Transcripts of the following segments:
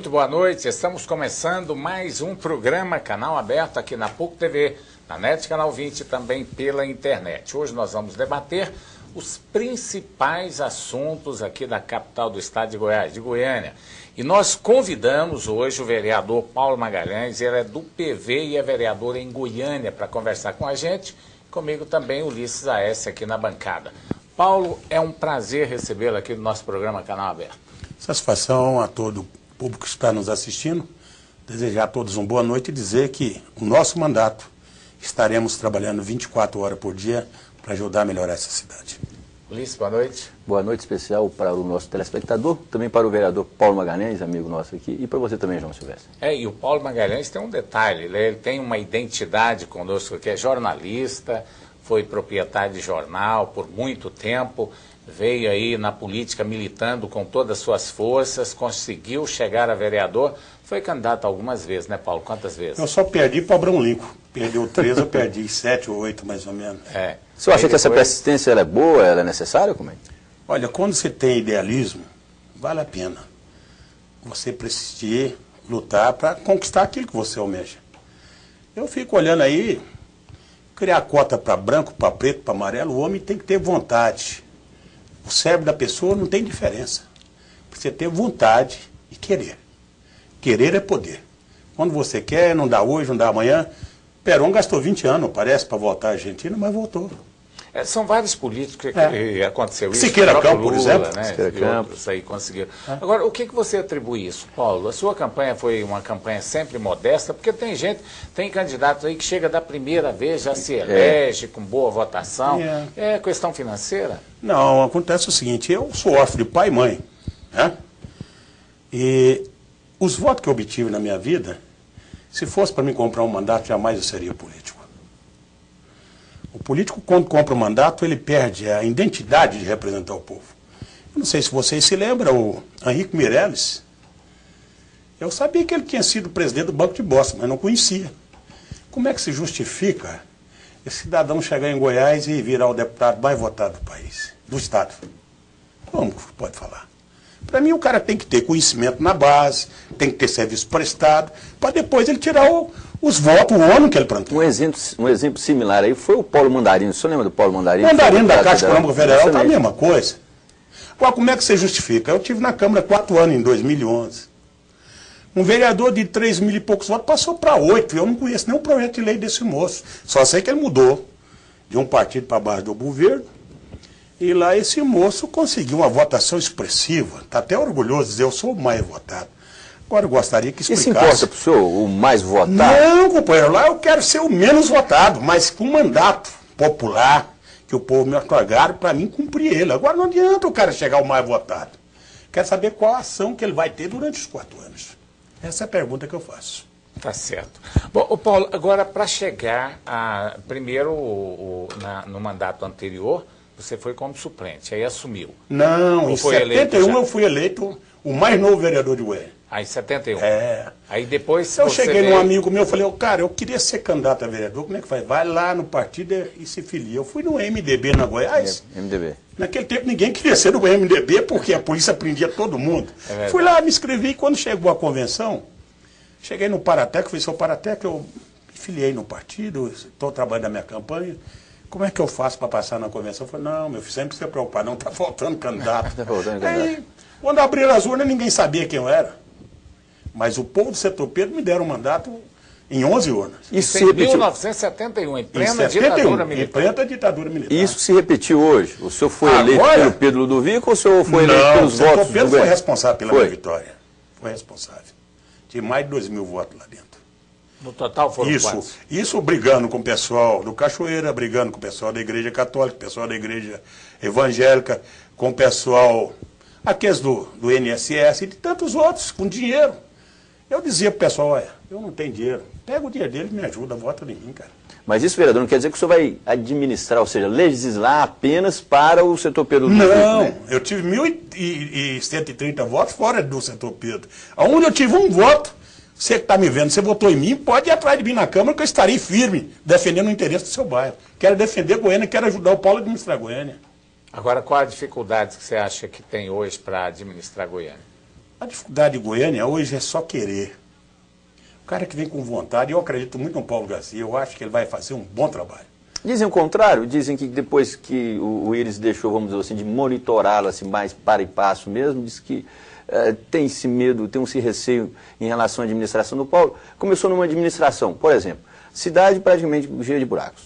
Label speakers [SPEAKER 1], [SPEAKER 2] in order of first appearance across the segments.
[SPEAKER 1] Muito boa noite, estamos começando mais um programa Canal Aberto aqui na PUC TV, na NET Canal 20 e também pela internet. Hoje nós vamos debater os principais assuntos aqui da capital do estado de Goiás, de Goiânia. E nós convidamos hoje o vereador Paulo Magalhães, ele é do PV e é vereador em Goiânia, para conversar com a gente. Comigo também Ulisses Aécio aqui na bancada. Paulo, é um prazer recebê-lo aqui no nosso programa Canal Aberto.
[SPEAKER 2] Satisfação a todo o público que está nos assistindo. Desejar a todos uma boa noite e dizer que o nosso mandato estaremos trabalhando 24 horas por dia para ajudar a melhorar essa cidade.
[SPEAKER 1] Ulisses, boa noite.
[SPEAKER 3] Boa noite especial para o nosso telespectador, também para o vereador Paulo Magalhães, amigo nosso aqui, e para você também, João Silvestre.
[SPEAKER 1] E o Paulo Magalhães tem um detalhe, ele tem uma identidade conosco, que é jornalista, foi proprietário de jornal por muito tempo, veio aí na política militando com todas as suas forças, conseguiu chegar a vereador, foi candidato algumas vezes, né, Paulo? Quantas vezes?
[SPEAKER 2] Eu só perdi para Abrão Lincoln. Perdeu 3, eu perdi 7 ou 8, mais ou menos.
[SPEAKER 3] O senhor acha que essa persistência ela é boa, ela é necessária? Como é?
[SPEAKER 2] Olha, quando você tem idealismo, vale a pena você persistir, lutar para conquistar aquilo que você almeja. Eu fico olhando aí, criar cota para branco, para preto, para amarelo, o homem tem que ter vontade. O cérebro da pessoa não tem diferença. Você ter vontade e querer. Querer é poder. Quando você quer, não dá hoje, não dá amanhã. Perón gastou 20 anos, parece, para voltar à Argentina, mas voltou.
[SPEAKER 1] São vários políticos que aconteceu isso.
[SPEAKER 2] Siqueira Campos, por exemplo.
[SPEAKER 1] Né? Siqueira Campos aí conseguiram. Agora, o que você atribui isso, Paulo? A sua campanha foi uma campanha sempre modesta, porque tem gente, tem candidatos aí que chega da primeira vez, já se elege com boa votação. É questão financeira?
[SPEAKER 2] Não, acontece o seguinte, eu sou órfão de pai e mãe, né? E os votos que eu obtive na minha vida, se fosse para mim comprar um mandato, jamais eu seria político. O político, quando compra um mandato, ele perde a identidade de representar o povo. Eu não sei se vocês se lembram, o Henrique Meirelles, eu sabia que ele tinha sido presidente do Banco de Boston, mas não conhecia. Como é que se justifica esse cidadão chegar em Goiás e virar o deputado mais votado do país, do estado? Como pode falar? Para mim, o cara tem que ter conhecimento na base, tem que ter serviço prestado, para depois ele tirar os votos, o ano que ele plantou.
[SPEAKER 3] Um exemplo similar aí foi o Paulo Mandarino. O senhor lembra do Paulo Mandarino?
[SPEAKER 2] O Mandarino da Caixa Econômica Federal está a mesma coisa. Agora, como é que você justifica? Eu estive na Câmara 4 anos, em 2011. Um vereador de 3 mil e poucos votos passou para 8. Eu não conheço nenhum projeto de lei desse moço. Só sei que ele mudou de um partido para baixo do governo. E lá esse moço conseguiu uma votação expressiva. Está até orgulhoso de dizer, eu sou o mais votado. Agora eu gostaria que explicasse.
[SPEAKER 3] Isso importa para o senhor, o mais votado?
[SPEAKER 2] Não, companheiro, lá eu quero ser o menos votado, mas com mandato popular, que o povo me otorgaram para mim cumprir ele. Agora não adianta o cara chegar o mais votado. Quero saber qual a ação que ele vai ter durante os 4 anos. Essa é a pergunta que eu faço.
[SPEAKER 1] Tá certo. Bom, Paulo, agora para chegar primeiro no mandato anterior, você foi como suplente, aí assumiu.
[SPEAKER 2] Não, em 71 eu fui eleito o mais novo vereador de Goiânia.
[SPEAKER 1] Aí, 71. Aí depois
[SPEAKER 2] eu cheguei num amigo meu e falei, cara, eu queria ser candidato a vereador, como é que faz? Vai lá no partido e se filia. Eu fui no MDB na Goiás.
[SPEAKER 3] MDB.
[SPEAKER 2] Naquele tempo ninguém queria ser do MDB porque a polícia prendia todo mundo. Fui lá, me inscrevi e quando chegou a convenção, cheguei no Paratec, fui seu Paratec, eu me filiei no partido, estou trabalhando na minha campanha. Como é que eu faço para passar na convenção? Eu falei, não, meu filho, sempre se preocupar, não, está faltando candidato. Aí, quando abriram as urnas, ninguém sabia quem eu era. Mas o povo do setor Pedro me deram um mandato em 11 urnas.
[SPEAKER 1] Isso em 1971, em plena ditadura militar.
[SPEAKER 2] Em plena ditadura militar.
[SPEAKER 3] Isso se repetiu hoje? O senhor foi eleito pelo Pedro Ludovico ou o senhor foi eleito pelos votos do
[SPEAKER 2] o Pedro foi responsável pela minha vitória. Foi responsável. Tinha mais de 2.000 votos lá dentro.
[SPEAKER 1] No total foram quantos?
[SPEAKER 2] Isso brigando com o pessoal do Cachoeira, brigando com o pessoal da Igreja Católica, o pessoal da Igreja Evangélica, com o pessoal, aqueles do INSS e de tantos outros, com dinheiro. Eu dizia pro pessoal, olha, eu não tenho dinheiro, pega o dinheiro dele e me ajuda, vota em mim, cara.
[SPEAKER 3] Mas isso, vereador, não quer dizer que o senhor vai administrar, ou seja, legislar apenas para o setor Pedro Ludovico?
[SPEAKER 2] Não,
[SPEAKER 3] né?
[SPEAKER 2] Eu tive 1.130 votos fora do setor Pedro. Onde eu tive um voto, você que está me vendo, você votou em mim, pode ir atrás de mim na Câmara que eu estarei firme, defendendo o interesse do seu bairro. Quero defender Goiânia, quero ajudar o Paulo a administrar Goiânia.
[SPEAKER 1] Agora, qual a dificuldade que você acha que tem hoje para administrar Goiânia?
[SPEAKER 2] A dificuldade de Goiânia hoje é só querer. O cara que vem com vontade, eu acredito muito no Paulo Garcia, eu acho que ele vai fazer um bom trabalho.
[SPEAKER 3] Dizem o contrário, dizem que depois que o Íris deixou, vamos dizer assim, de monitorá-lo assim, mais para e passo mesmo, diz que tem esse medo, tem esse receio em relação à administração do Paulo. Começou numa administração, por exemplo, cidade praticamente cheia de buracos,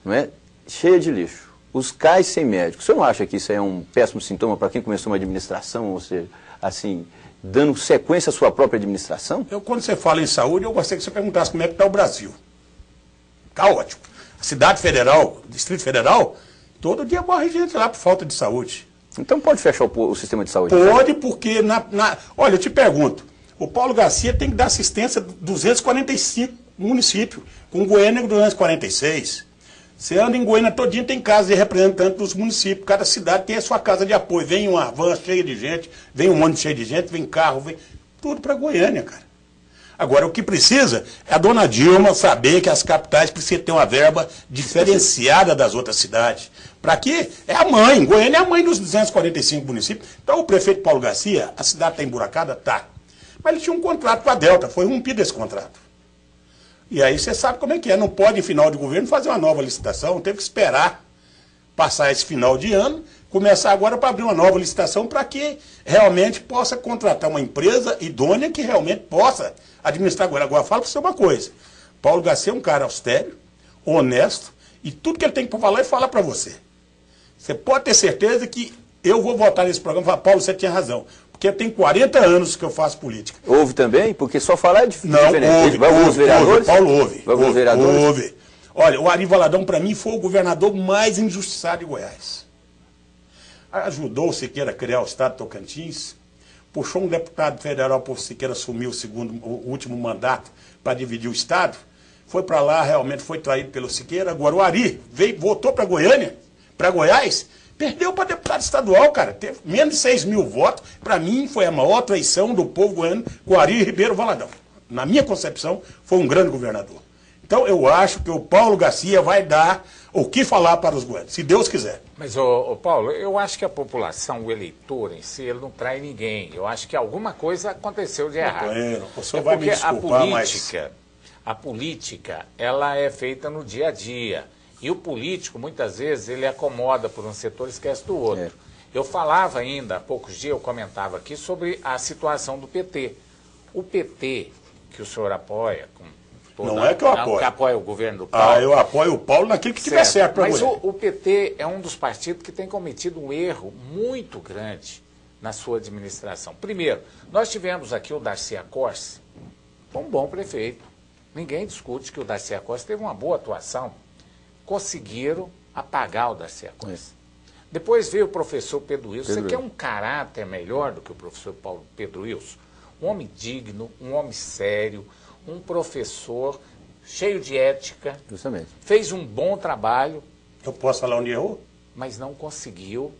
[SPEAKER 3] não é? Cheia de lixo, os cais sem médico. O senhor não acha que isso é um péssimo sintoma para quem começou uma administração, ou seja, assim, dando sequência à sua própria administração?
[SPEAKER 2] Quando você fala em saúde, eu gostaria que você perguntasse como é que está o Brasil. Caótico. A cidade federal, o Distrito Federal, todo dia morre gente lá por falta de saúde.
[SPEAKER 3] Então pode fechar o sistema de saúde?
[SPEAKER 2] Pode, porque... Olha, eu te pergunto, o Paulo Garcia tem que dar assistência a 245 municípios, com Goiânia 246. Você anda em Goiânia todinho, tem casa de representante dos municípios. Cada cidade tem a sua casa de apoio. Vem uma van cheia de gente, vem um ônibus cheio de gente, vem carro, vem tudo para Goiânia, cara. Agora, o que precisa é a dona Dilma saber que as capitais precisam ter uma verba diferenciada das outras cidades. Para quê? É a mãe. Goiânia é a mãe dos 245 municípios. Então, o prefeito Paulo Garcia, a cidade está emburacada? Tá. Mas ele tinha um contrato com a Delta, foi rompido esse contrato. E aí você sabe como é que é. Não pode, em final de governo, fazer uma nova licitação. Teve que esperar passar esse final de ano, começar agora para abrir uma nova licitação para que realmente possa contratar uma empresa idônea que realmente possa administrar agora. Agora, falo para você uma coisa. Paulo Garcia é um cara austero, honesto, e tudo que ele tem para falar, ele fala para você. Você pode ter certeza que eu vou votar nesse programa e falar, Paulo, você tinha razão. Porque tem 40 anos que eu faço política.
[SPEAKER 3] Houve também? Porque só falar é diferente.
[SPEAKER 2] Não,
[SPEAKER 3] vai alguns vereadores?
[SPEAKER 2] Paulo, houve.
[SPEAKER 3] Vai alguns vereadores?
[SPEAKER 2] Houve. Olha, o Ari Valadão, para mim, foi o governador mais injustiçado de Goiás. Ajudou o Siqueira a criar o Estado de Tocantins, puxou um deputado federal para o Siqueira assumir o último mandato para dividir o Estado, foi para lá, realmente foi traído pelo Siqueira. Agora o Ari voltou para Goiânia, para Goiás, perdeu para deputado estadual, cara. Teve menos de 6 mil votos. Para mim, foi a maior traição do povo goiano com o Ari Ribeiro Valadão. Na minha concepção, foi um grande governador. Então, eu acho que o Paulo Garcia vai dar o que falar para os goianos, se Deus quiser.
[SPEAKER 1] Mas, Paulo, eu acho que a população, o eleitor em si, ele não trai ninguém. Eu acho que alguma coisa aconteceu de errado.
[SPEAKER 2] O senhor vai me desculpar,
[SPEAKER 1] a política, ela é feita no dia a dia. E o político, muitas vezes, ele acomoda por um setor e esquece do outro. Eu falava ainda, há poucos dias, eu comentava aqui sobre a situação do PT. O PT, que o senhor apoia...
[SPEAKER 2] Não é que eu apoio.
[SPEAKER 1] Que apoia o governo do Paulo.
[SPEAKER 2] Eu apoio o Paulo naquilo que tiver certo para você.
[SPEAKER 1] Mas o PT é um dos partidos que tem cometido um erro muito grande na sua administração. Primeiro, nós tivemos aqui o Darcy Accorsi, um bom prefeito. Ninguém discute que o Darcy Accorsi teve uma boa atuação. Conseguiram apagar o Darcy Accorsi. Depois veio o professor Pedro Wilson. Você quer um caráter melhor do que o professor Pedro Wilson? Um homem digno, um homem sério, um professor cheio de ética.
[SPEAKER 3] Justamente. Fez
[SPEAKER 1] um bom trabalho.
[SPEAKER 2] Eu posso falar onde errou?
[SPEAKER 1] Mas não conseguiu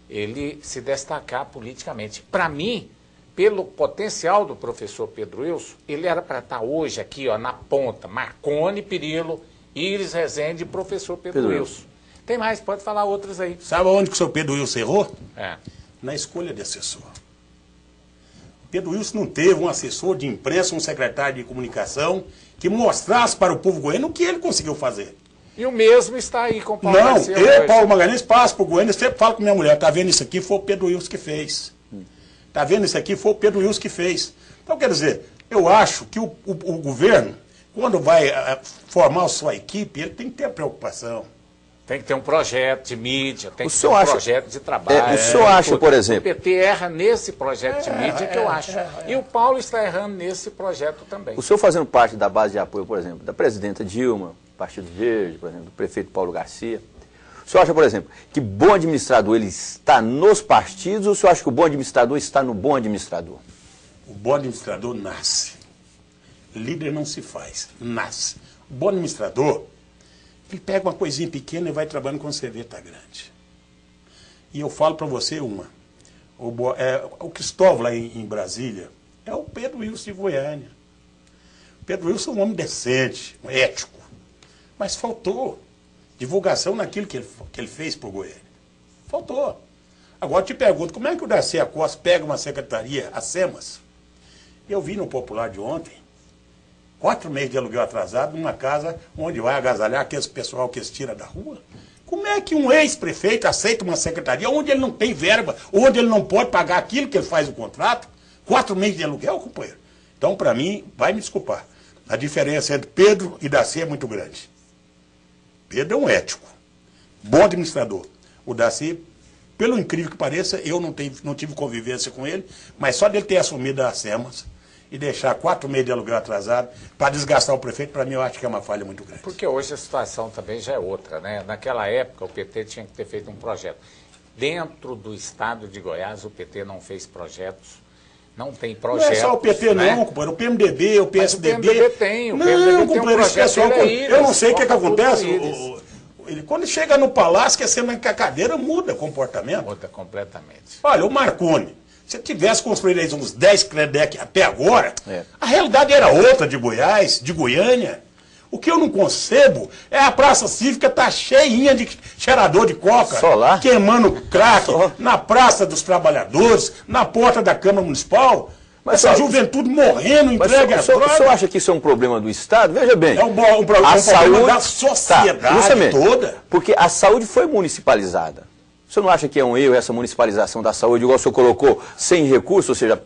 [SPEAKER 1] ele se destacar politicamente. Para mim, pelo potencial do professor Pedro Wilson, ele era para estar hoje aqui, ó, na ponta. Marconi, Pirillo, Íris Rezende e professor Pedro Wilson. Tem mais, pode falar outros aí.
[SPEAKER 2] Sabe onde que o seu Pedro Wilson errou?
[SPEAKER 1] Na
[SPEAKER 2] escolha de assessor. Pedro Wilson não teve um assessor de imprensa, um secretário de comunicação, que mostrasse para o povo goiano o que ele conseguiu fazer.
[SPEAKER 1] E o mesmo está aí com o Paulo Garcia.
[SPEAKER 2] Eu, Paulo Magalhães, passo para o Goiânia, sempre falo com minha mulher, tá vendo isso aqui? Foi o Pedro Wilson que fez. Tá vendo isso aqui? Foi o Pedro Wilson que fez. Então, quer dizer, eu acho que o governo, quando vai formar a sua equipe, ele tem que ter a preocupação.
[SPEAKER 1] Tem que ter um projeto de mídia, tem que ter um projeto de trabalho.
[SPEAKER 3] O senhor acha, por exemplo...
[SPEAKER 1] O PT erra nesse projeto de mídia que eu acho. E o Paulo está errando nesse projeto também.
[SPEAKER 3] O senhor fazendo parte da base de apoio, por exemplo, da presidenta Dilma, Partido Verde, por exemplo, do prefeito Paulo Garcia, o senhor acha, por exemplo, que bom administrador ele está nos partidos ou o senhor acha que o bom administrador está no bom administrador?
[SPEAKER 2] O bom administrador nasce. Líder não se faz, nasce. O bom administrador... ele pega uma coisinha pequena e vai trabalhando quando você vê está grande. E eu falo para você uma. O Cristóvão lá em Brasília é o Pedro Wilson de Goiânia. Pedro Wilson é um homem decente, ético. Mas faltou divulgação naquilo que ele fez para o Goiânia. Faltou. Agora eu te pergunto, como é que o Darcy Acosta pega uma secretaria, a SEMAS? Eu vi no Popular de ontem, 4 meses de aluguel atrasado numa casa onde vai agasalhar aqueles pessoal que eles tiram da rua. Como é que um ex-prefeito aceita uma secretaria onde ele não tem verba, onde ele não pode pagar aquilo que ele faz o contrato? 4 meses de aluguel, companheiro? Então, para mim, vai me desculpar, a diferença entre Pedro e Darcy é muito grande. Pedro é um ético, bom administrador. O Darcy, pelo incrível que pareça, eu não tive convivência com ele, mas só dele ter assumido a SEMAS e deixar 4 meses de aluguel atrasado para desgastar o prefeito, para mim eu acho que é uma falha muito grande.
[SPEAKER 1] Porque hoje a situação também já é outra, né? Naquela época o PT tinha que ter feito um projeto. Dentro do estado de Goiás o PT não fez projetos, não tem projetos. Não é só
[SPEAKER 2] o PT não, companheiro, o PMDB, o PSDB.
[SPEAKER 1] Mas o PMDB tem, o
[SPEAKER 2] não,
[SPEAKER 1] PMDB
[SPEAKER 2] companheiro,
[SPEAKER 1] tem um projeto,
[SPEAKER 2] pessoal, eu não sei o que acontece. Quando chega no palácio, que é que a cadeira muda o comportamento.
[SPEAKER 1] Muda completamente.
[SPEAKER 2] Olha, o Marconi, se tivesse construído aí uns 10 Credec até agora, a realidade era outra de Goiás, de Goiânia. O que eu não concebo é a Praça Cívica tá cheinha de cheirador de coca, queimando crack, na Praça dos Trabalhadores, na porta da Câmara Municipal. Mas essa juventude morrendo, entregue às drogas.
[SPEAKER 3] O senhor acha que isso é um problema do Estado? Veja bem.
[SPEAKER 2] É um problema da sociedade toda.
[SPEAKER 3] Porque a saúde foi municipalizada. O senhor não acha que é um erro essa municipalização da saúde, igual o senhor colocou, sem recurso? Ou seja,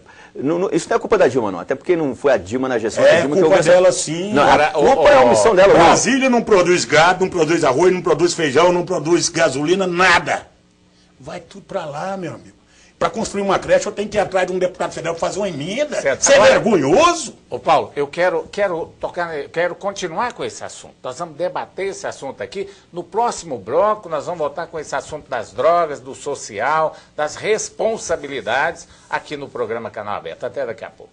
[SPEAKER 3] isso não é culpa da Dilma, não. Até porque não foi a Dilma na gestão da Dilma.
[SPEAKER 2] É culpa dela, sim.
[SPEAKER 3] Não, a culpa é a omissão dela.
[SPEAKER 2] Brasília não produz gado, não produz arroz, não produz feijão, não produz gasolina, nada. Vai tudo para lá, meu amigo. Para construir uma creche, eu tenho que ir atrás de um deputado federal para fazer uma emenda. Você é vergonhoso?
[SPEAKER 1] Ô Paulo, eu quero continuar com esse assunto. Nós vamos debater esse assunto aqui. No próximo bloco, nós vamos voltar com esse assunto das drogas, do social, das responsabilidades, aqui no programa Canal Aberto. Até daqui a pouco.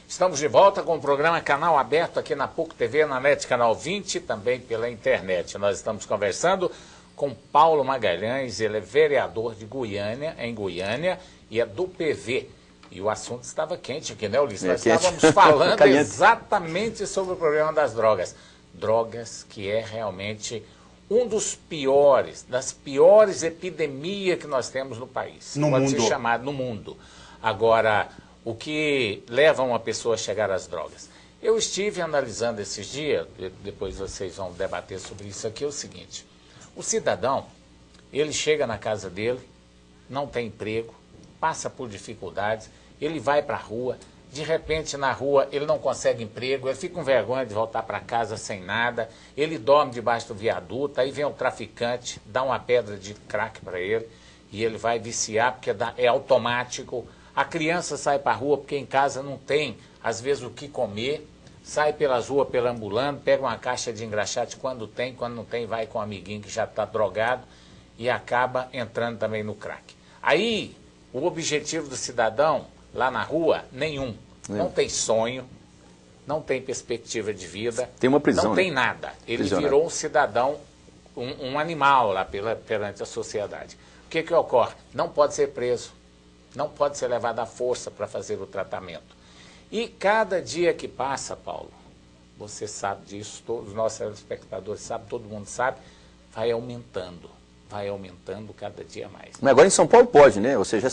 [SPEAKER 1] Estamos de volta com o programa Canal Aberto aqui na PUC TV, na NET Canal 20, também pela internet. Nós estamos conversando com Paulo Magalhães, ele é vereador de Goiânia, em Goiânia, e é do PV. E o assunto estava quente aqui, né, Ulisses? Nós estávamos falando exatamente sobre o problema das drogas. Drogas que é realmente um dos piores, das piores epidemias que nós temos no país. Pode ser chamado no mundo. Agora, o que leva uma pessoa a chegar às drogas? Eu estive analisando esses dias, depois vocês vão debater sobre isso aqui, é o seguinte. O cidadão, ele chega na casa dele, não tem emprego, passa por dificuldades, ele vai para a rua, de repente na rua ele não consegue emprego, ele fica com vergonha de voltar para casa sem nada, ele dorme debaixo do viaduto, aí vem o traficante, dá uma pedra de crack para ele, e ele vai viciar porque é automático. A criança sai para a rua porque em casa não tem, às vezes, o que comer, sai pelas ruas perambulando, pega uma caixa de engraxate quando tem, quando não tem, vai com um amiguinho que já está drogado e acaba entrando também no crack. Aí, o objetivo do cidadão, lá na rua, nenhum. Não tem sonho, não tem perspectiva de vida,
[SPEAKER 3] tem uma prisão,
[SPEAKER 1] não tem nada. Ele virou um cidadão, um animal lá perante a sociedade. O que ocorre? Não pode ser preso. Não pode ser levado à força para fazer o tratamento. E cada dia que passa, Paulo, você sabe disso, todos os nossos telespectadores sabem, todo mundo sabe, vai aumentando cada dia mais.
[SPEAKER 3] Mas agora em São Paulo pode, né? Ou seja,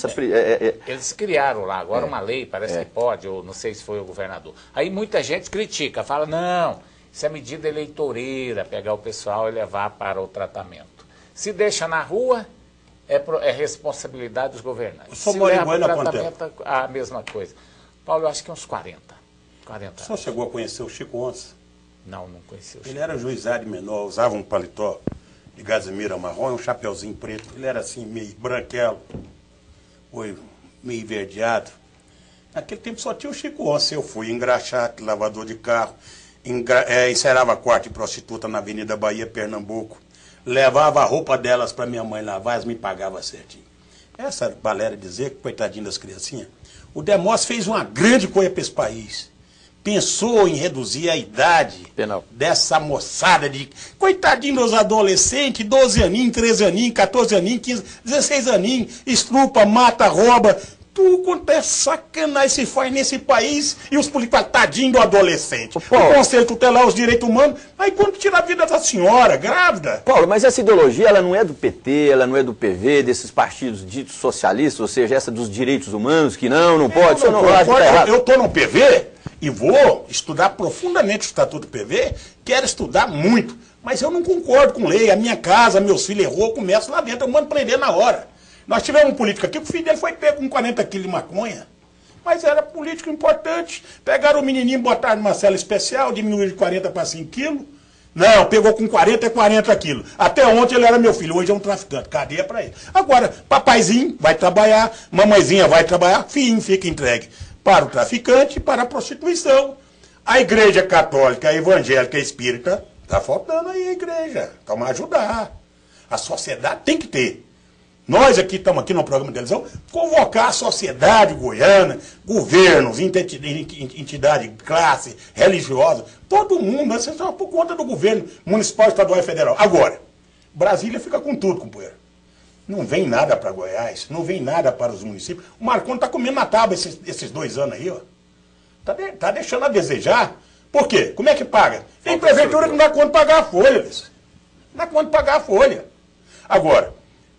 [SPEAKER 1] eles criaram lá agora uma lei, parece que pode, ou não sei se foi o governador. Aí muita gente critica, fala, não, isso é medida eleitoreira, pegar o pessoal e levar para o tratamento. Se deixa na rua, é responsabilidade dos governantes. Se leva para o tratamento, a mesma coisa. Paulo, eu acho que uns 40 anos.
[SPEAKER 2] O senhor chegou a conhecer o Chico Onça?
[SPEAKER 1] Não conheci o Chico.
[SPEAKER 2] Ele era juizado menor, usava um paletó de gazemira marrom e um chapeuzinho preto. Ele era assim, meio branquelo, meio verdeado. Naquele tempo só tinha o Chico Onça. Eu fui engraxate, lavador de carro, encerava quarto de prostituta na Avenida Bahia, Pernambuco. Levava a roupa delas para minha mãe lavar, elas me pagavam certinho. Essa Valéria dizer que, coitadinho das criancinhas, o Demóstenes fez uma grande coisa para esse país. Pensou em reduzir a idade dessa moçada de... Coitadinho dos adolescentes, 12 aninhos, 13 aninhos, 14 aninhos, 15, 16 aninhos, estrupa, mata, rouba, Tu quanto é sacanagem se faz nesse país e os políticos falam, tadinho do adolescente.
[SPEAKER 3] Paulo,
[SPEAKER 2] o Conselho Tutelar os Direitos Humanos, aí quando tira a vida da senhora, grávida.
[SPEAKER 3] Paulo, mas essa ideologia ela não é do PT, ela não é do PV, desses partidos ditos socialistas, ou seja, essa dos direitos humanos, que não pode,
[SPEAKER 2] Eu, não acha que tá errado. Eu estou no PV e vou estudar profundamente o Estatuto do PV, quero estudar muito, mas eu não concordo com lei. A minha casa, meus filhos errou, eu começo lá dentro, eu mando prender na hora. Nós tivemos um político aqui, o filho dele foi pego com 40 quilos de maconha. Mas era político importante. Pegaram o menininho, botaram numa cela especial, diminuíram de 40 para 5 quilos. Não, pegou com 40 quilos. Até ontem ele era meu filho, hoje é um traficante. Cadeia para ele. Agora, papaizinho vai trabalhar, mamãezinha vai trabalhar, filhinho fica entregue para o traficante e para a prostituição. A igreja católica, a evangélica, a espírita, está faltando aí a igreja. Vamos ajudar. A sociedade tem que ter. Nós aqui estamos aqui no programa de televisão, convocar a sociedade goiana, governos, entidade, classe, religiosa, todo mundo, isso é só por conta do governo municipal, estadual e federal. Agora, Brasília fica com tudo, companheiro. Não vem nada para Goiás, não vem nada para os municípios. O Marconi está comendo na tábua esses 2 anos aí, ó. Tá deixando a desejar. Por quê? Como é que paga? Tem prefeitura que não dá conta de pagar a folha, Liz. Não dá conta de pagar a folha. Agora,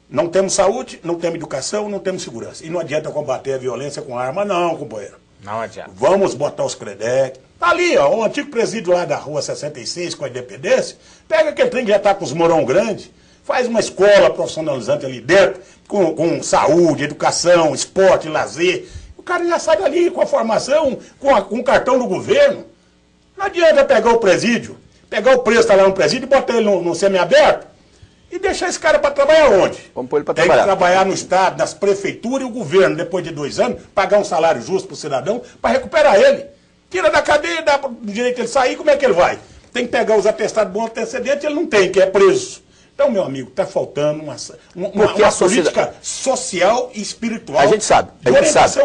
[SPEAKER 2] não temos saúde, não temos educação, não temos segurança. E não adianta combater a violência com arma, não, companheiro.
[SPEAKER 1] Não adianta.
[SPEAKER 2] Vamos botar os Credec. Tá ali, ó, o antigo presídio lá da rua 66, com a Independência. Pega aquele trem que já tá com os morão grandes, faz uma escola profissionalizante ali dentro, com saúde, educação, esporte, lazer. O cara já sai dali com a formação, com o cartão do governo. Não adianta pegar o presídio, pegar o preço lá no presídio e botar ele no semiaberto. E deixar esse cara para trabalhar onde?
[SPEAKER 3] Vamos pôr ele para
[SPEAKER 2] trabalhar.
[SPEAKER 3] trabalhar.
[SPEAKER 2] Tem que trabalhar no Estado, nas prefeituras e o governo, depois de 2 anos, pagar um salário justo para o cidadão, para recuperar ele. Tira da cadeia, dá o direito de ele sair, como é que ele vai? Tem que pegar os atestados bons antecedentes, ele não tem, que é preso. Então, meu amigo, está faltando uma política social e espiritual.
[SPEAKER 3] A gente sabe.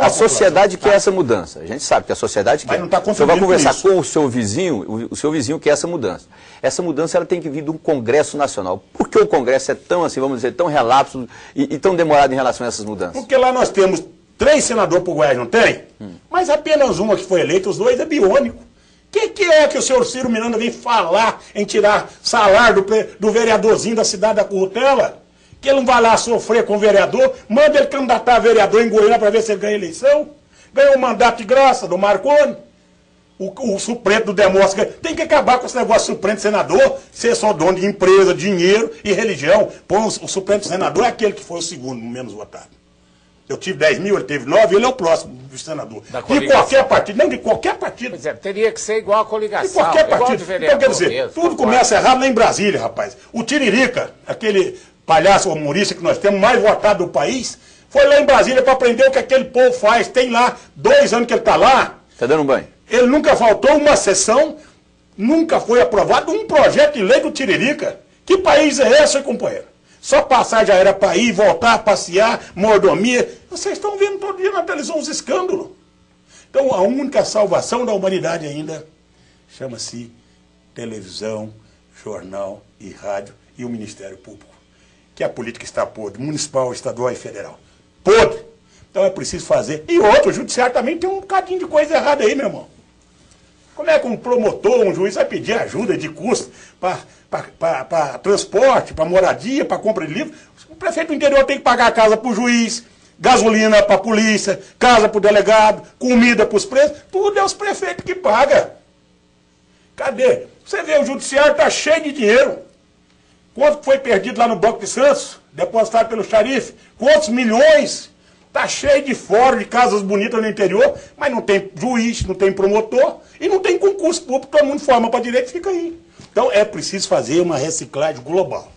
[SPEAKER 3] A sociedade quer essa mudança. A gente sabe que a sociedade quer.
[SPEAKER 2] Mas não está
[SPEAKER 3] você vai conversar
[SPEAKER 2] isso.
[SPEAKER 3] com o seu vizinho quer essa mudança. Essa mudança ela tem que vir de um Congresso Nacional. Por que o Congresso é tão, assim, vamos dizer, tão relapso e tão demorado em relação a essas mudanças?
[SPEAKER 2] Porque lá nós temos 3 senadores para o Goiás, não tem? Mas apenas uma que foi eleita, os 2 é biônico. O que é que o senhor Ciro Miranda vem falar em tirar salário do vereadorzinho da cidade da Currutela? Que ele não vai lá sofrer com o vereador, manda ele candidatar a vereador em Goiânia para ver se ele ganha a eleição. Ganhou um mandato de graça do Marconi. O suplente do Demóstenes tem que acabar com esse negócio de suplente senador, ser só dono de empresa, dinheiro e religião. Põe o suplente senador é aquele que foi o segundo menos votado. Eu tive 10 mil, ele teve 9, ele é o próximo do senador. De qualquer partido, não de qualquer partido.
[SPEAKER 1] Pois é, teria que ser igual a coligação.
[SPEAKER 2] De qualquer partido. Então, quer dizer, mesmo, tudo começa errado lá em Brasília, rapaz. O Tiririca, aquele palhaço humorista que nós temos, mais votado do país, foi lá em Brasília para aprender o que aquele povo faz. Tem lá 2 anos que ele está lá.
[SPEAKER 3] Está dando um banho.
[SPEAKER 2] Ele nunca faltou uma sessão, nunca foi aprovado um projeto de lei do Tiririca. Que país é esse, companheiro? Só passar já era para ir, voltar, passear, mordomia. Vocês estão vendo todo dia na televisão uns escândalos. Então a única salvação da humanidade ainda chama-se televisão, jornal e rádio e o Ministério Público. Que a política está podre, municipal, estadual e federal. Podre. Então é preciso fazer. E outro, o judiciário também tem um bocadinho de coisa errada aí, meu irmão. Como é que um promotor, um juiz vai pedir ajuda de custo para transporte, para moradia, para compra de livro? O prefeito do interior tem que pagar a casa para o juiz, gasolina para a polícia, casa para o delegado, comida para os presos. Tudo é os prefeitos que pagam. Cadê? Você vê, o judiciário está cheio de dinheiro. Quanto foi perdido lá no Banco de Santos, depositado pelo xarife? Quantos milhões? Está cheio de fórum, de casas bonitas no interior, mas não tem juiz, não tem promotor e não tem concurso público, todo mundo forma para direito e fica aí. Então é preciso fazer uma reciclagem global.